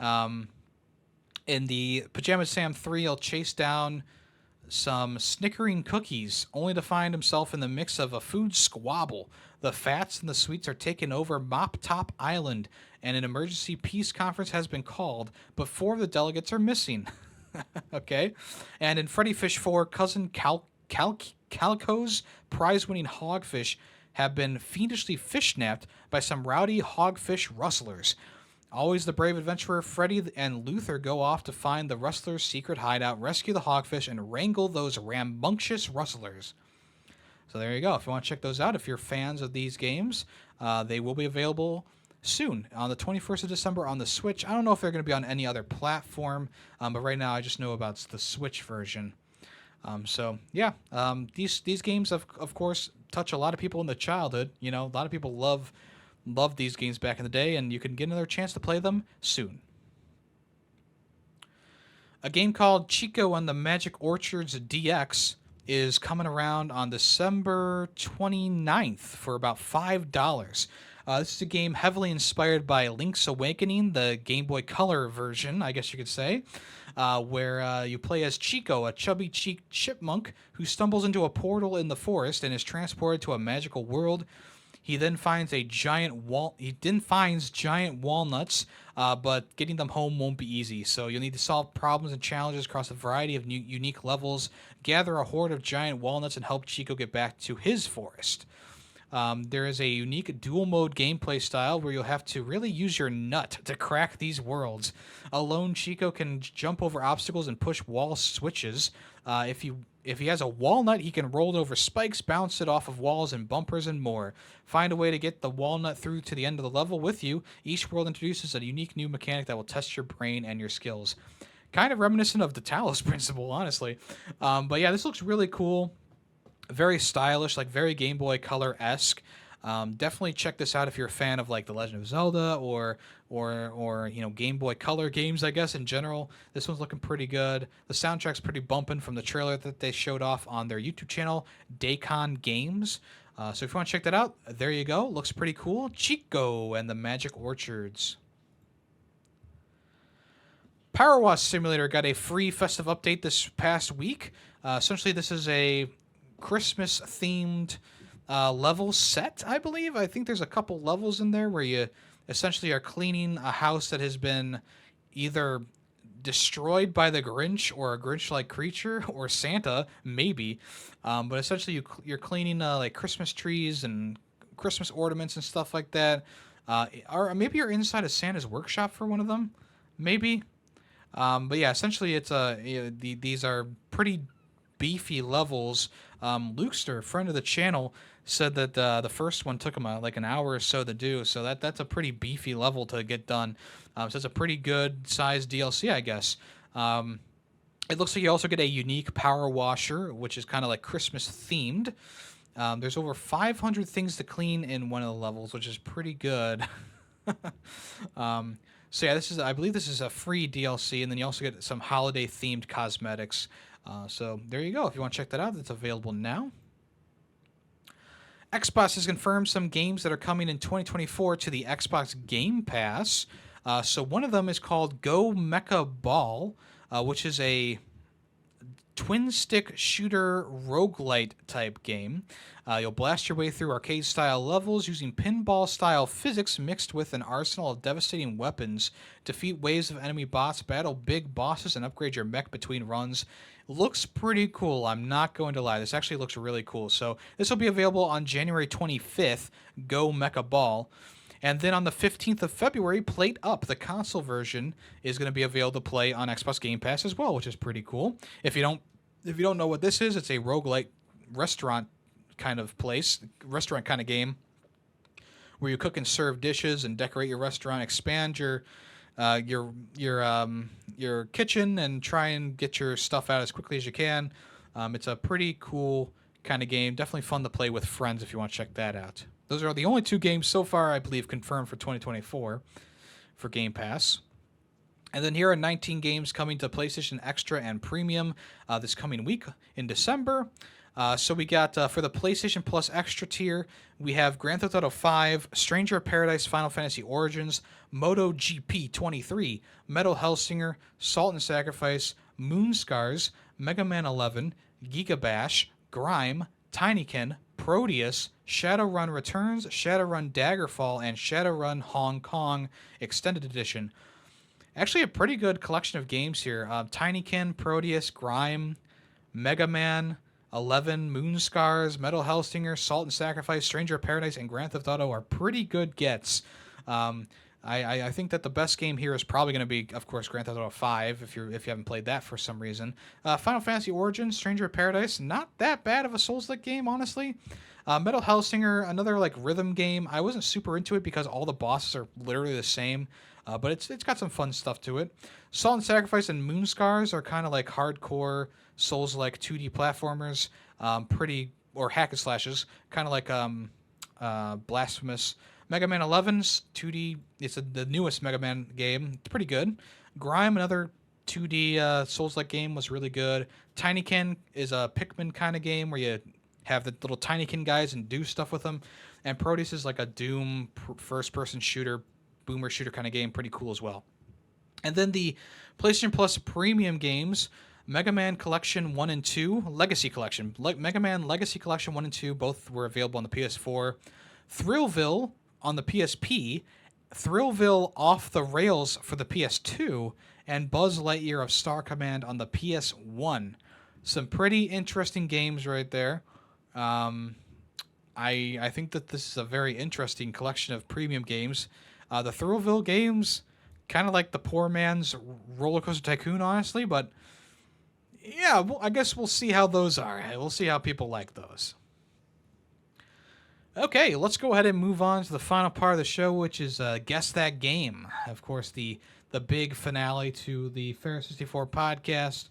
In the Pajama Sam 3, he'll chase down some snickering cookies, only to find himself in the mix of a food squabble. The fats and the sweets are taking over Mop Top Island, and an emergency peace conference has been called, but 4 of the delegates are missing. Okay? And in Freddy Fish 4, Cousin Calico's prize-winning hogfish have been fiendishly fish-napped by some rowdy hogfish rustlers. Always the brave adventurer, Freddy and Luther go off to find the rustlers' secret hideout, rescue the hogfish, and wrangle those rambunctious rustlers. So there you go. If you want to check those out, if you're fans of these games, they will be available soon on the 21st of December on the Switch. I don't know if they're going to be on any other platform, but right now I just know about the Switch version. These games, of course, touch a lot of people in the childhood. A lot of people loved these games back in the day, and you can get another chance to play them soon. A game called Chico and the Magic Orchards DX is coming around on December 29th for about $5. This is a game heavily inspired by Link's Awakening, the Game Boy Color version, I guess you could say, where you play as Chico, a chubby-cheeked chipmunk who stumbles into a portal in the forest and is transported to a magical world. He then finds giant walnuts, but getting them home won't be easy. So you'll need to solve problems and challenges across a variety of unique levels, gather a horde of giant walnuts, and help Chico get back to his forest. There is a unique dual mode gameplay style where you'll have to really use your nut to crack these worlds. Alone, Chico can jump over obstacles and push wall switches. If he has a walnut, he can roll it over spikes, bounce it off of walls and bumpers, and more. Find a way to get the walnut through to the end of the level with you. Each world introduces a unique new mechanic that will test your brain and your skills. Kind of reminiscent of the Talos Principle, honestly. But yeah, this looks really cool. Very stylish, like very Game Boy Color-esque. Definitely check this out if you're a fan of like The Legend of Zelda or Game Boy Color games, I guess, in general. This one's looking pretty good. The soundtrack's pretty bumping from the trailer that they showed off on their YouTube channel, Daycon Games. So if you want to check that out, there you go. Looks pretty cool. Chico and the Magic Orchards. Power Wash Simulator got a free festive update this past week. Essentially, this is a Christmas-themed level set, I believe. I think there's a couple levels in there where you essentially are cleaning a house that has been either destroyed by the Grinch or a Grinch-like creature or Santa, maybe. But essentially, you're cleaning like Christmas trees and Christmas ornaments and stuff like that. Or maybe you're inside of Santa's workshop for one of them, maybe. But yeah, essentially, these are pretty beefy levels. Lukester, friend of the channel, said that the first one took him like an hour or so to do. So that's a pretty beefy level to get done. So it's a pretty good sized DLC, I guess. It looks like you also get a unique power washer, which is kind of like Christmas themed. There's over 500 things to clean in one of the levels, which is pretty good. So yeah, I believe this is a free DLC, and then you also get some holiday themed cosmetics. So there you go. If you want to check that out, it's available now. Xbox has confirmed some games that are coming in 2024 to the Xbox Game Pass. So one of them is called Go Mecha Ball, which is a twin-stick shooter roguelite type game. You'll blast your way through arcade-style levels using pinball-style physics mixed with an arsenal of devastating weapons. Defeat waves of enemy boss, battle big bosses, and upgrade your mech between runs. Looks pretty cool, I'm not going to lie. This actually looks really cool. So this will be available on January 25th, Go Mecha Ball. And then on the 15th of February, Plate Up, the console version, is going to be available to play on Xbox Game Pass as well, which is pretty cool. If you don't know what this is, it's a roguelike restaurant kind of place, restaurant kind of game, where you cook and serve dishes and decorate your restaurant, expand your kitchen, and try and get your stuff out as quickly as you can. It's a pretty cool kind of game. Definitely fun to play with friends if you want to check that out. Those are the only two games so far, I believe, confirmed for 2024 for Game Pass. And then here are 19 games coming to PlayStation Extra and Premium this coming week in December. So we got, for the PlayStation Plus Extra tier, we have Grand Theft Auto 5, Stranger of Paradise Final Fantasy Origins, MotoGP 23, Metal Hellsinger, Salt and Sacrifice, Moonscars, Mega Man 11, Gigabash, Grime, Tinykin, Proteus, Shadowrun Returns, Shadowrun Daggerfall, and Shadowrun Hong Kong Extended Edition. Actually, a pretty good collection of games here. Tinykin, Proteus, Grime, Mega Man 11, Moonscars, Metal Hellsinger, Salt and Sacrifice, Stranger of Paradise, and Grand Theft Auto are pretty good gets. I think that the best game here is probably going to be, of course, Grand Theft Auto 5, if you haven't played that for some reason. Final Fantasy Origins, Stranger of Paradise, not that bad of a Souls-like game, honestly. Metal Hellsinger, another like rhythm game. I wasn't super into it because all the bosses are literally the same, but it's got some fun stuff to it. Salt and Sacrifice and Moonscars are kind of like hardcore Souls-like 2D platformers, or hack and slashes, kind of like Blasphemous. Mega Man 11's 2D. It's the newest Mega Man game. It's pretty good. Grime, another 2D Souls-like game, was really good. Tinykin is a Pikmin kind of game where you have the little Tinykin guys and do stuff with them. And Proteus is like a Doom first-person shooter, boomer shooter kind of game. Pretty cool as well. And then the PlayStation Plus premium games, Mega Man Collection 1 and 2, Legacy Collection. Mega Man Legacy Collection 1 and 2, both were available on the PS4. Thrillville on the PSP, Thrillville Off the Rails for the PS2, and Buzz Lightyear of Star Command on the PS1. Some pretty interesting games right there. I think that this is a very interesting collection of premium games. The Thrillville games, kind of like the poor man's Roller Coaster Tycoon, honestly, but yeah, well, I guess we'll see how those are. We'll see how people like those. Okay, let's go ahead and move on to the final part of the show, which is Guess That Game. Of course, the big finale to the Ferret 64 podcast.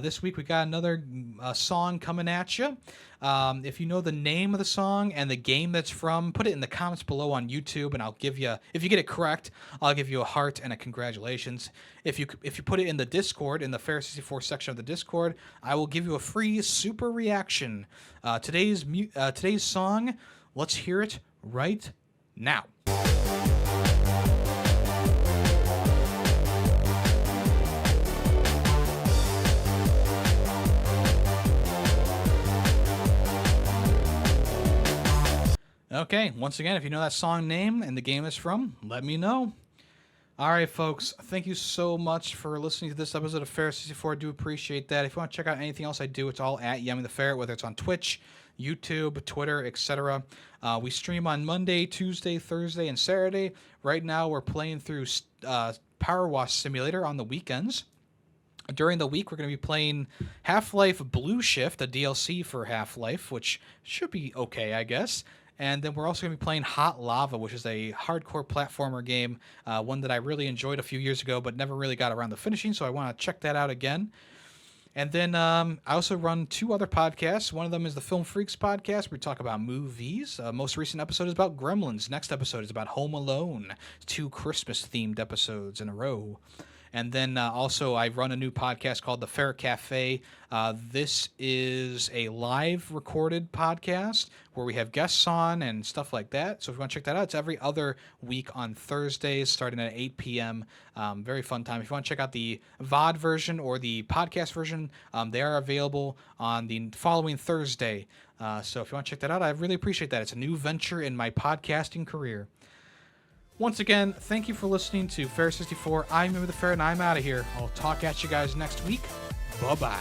This week we got another song coming at you. If you know the name of the song and the game that's from, put it in the comments below on YouTube, and I'll give you, if you get it correct, I'll give you a heart and a congratulations. If you put it in the Discord, in the Ferret 64 section of the Discord, I will give you a free super reaction. Today's song, let's hear it right now. Okay, once again, if you know that song name and the game it's from, let me know. All right, folks. Thank you so much for listening to this episode of Ferret 64. I do appreciate that. If you want to check out anything else I do, it's all at YemmytheFerret, whether it's on Twitch, YouTube, Twitter, etc. We stream on Monday, Tuesday, Thursday, and Saturday. Right now, we're playing through Power Wash Simulator on the weekends. During the week, we're going to be playing Half-Life Blue Shift, a DLC for Half-Life, which should be okay, I guess. And then we're also going to be playing Hot Lava, which is a hardcore platformer game, one that I really enjoyed a few years ago, but never really got around to finishing, so I want to check that out again. And then I also run 2 other podcasts. One of them is the Film Freaks podcast, where we talk about movies. Most recent episode is about Gremlins. Next episode is about Home Alone. 2 Christmas-themed episodes in a row. And then also I run a new podcast called The Ferret Cafe. This is a live recorded podcast where we have guests on and stuff like that. So if you want to check that out, it's every other week on Thursdays starting at 8 p.m. Very fun time. If you want to check out the VOD version or the podcast version, they are available on the following Thursday. So if you want to check that out, I really appreciate that. It's a new venture in my podcasting career. Once again, thank you for listening to Ferret 64. I'm YemmytheFerret, and I'm out of here. I'll talk at you guys next week. Bye-bye.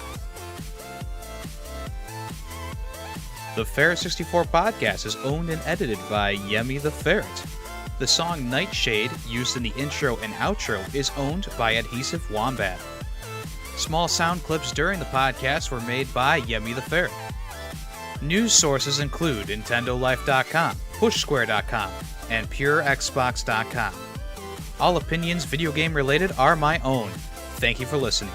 The Ferret 64 podcast is owned and edited by YemmytheFerret. The song Nightshade, used in the intro and outro, is owned by Adhesive Wombat. Small sound clips during the podcast were made by YemmytheFerret. News sources include NintendoLife.com, PushSquare.com, and PureXbox.com. All opinions video game related are my own. Thank you for listening.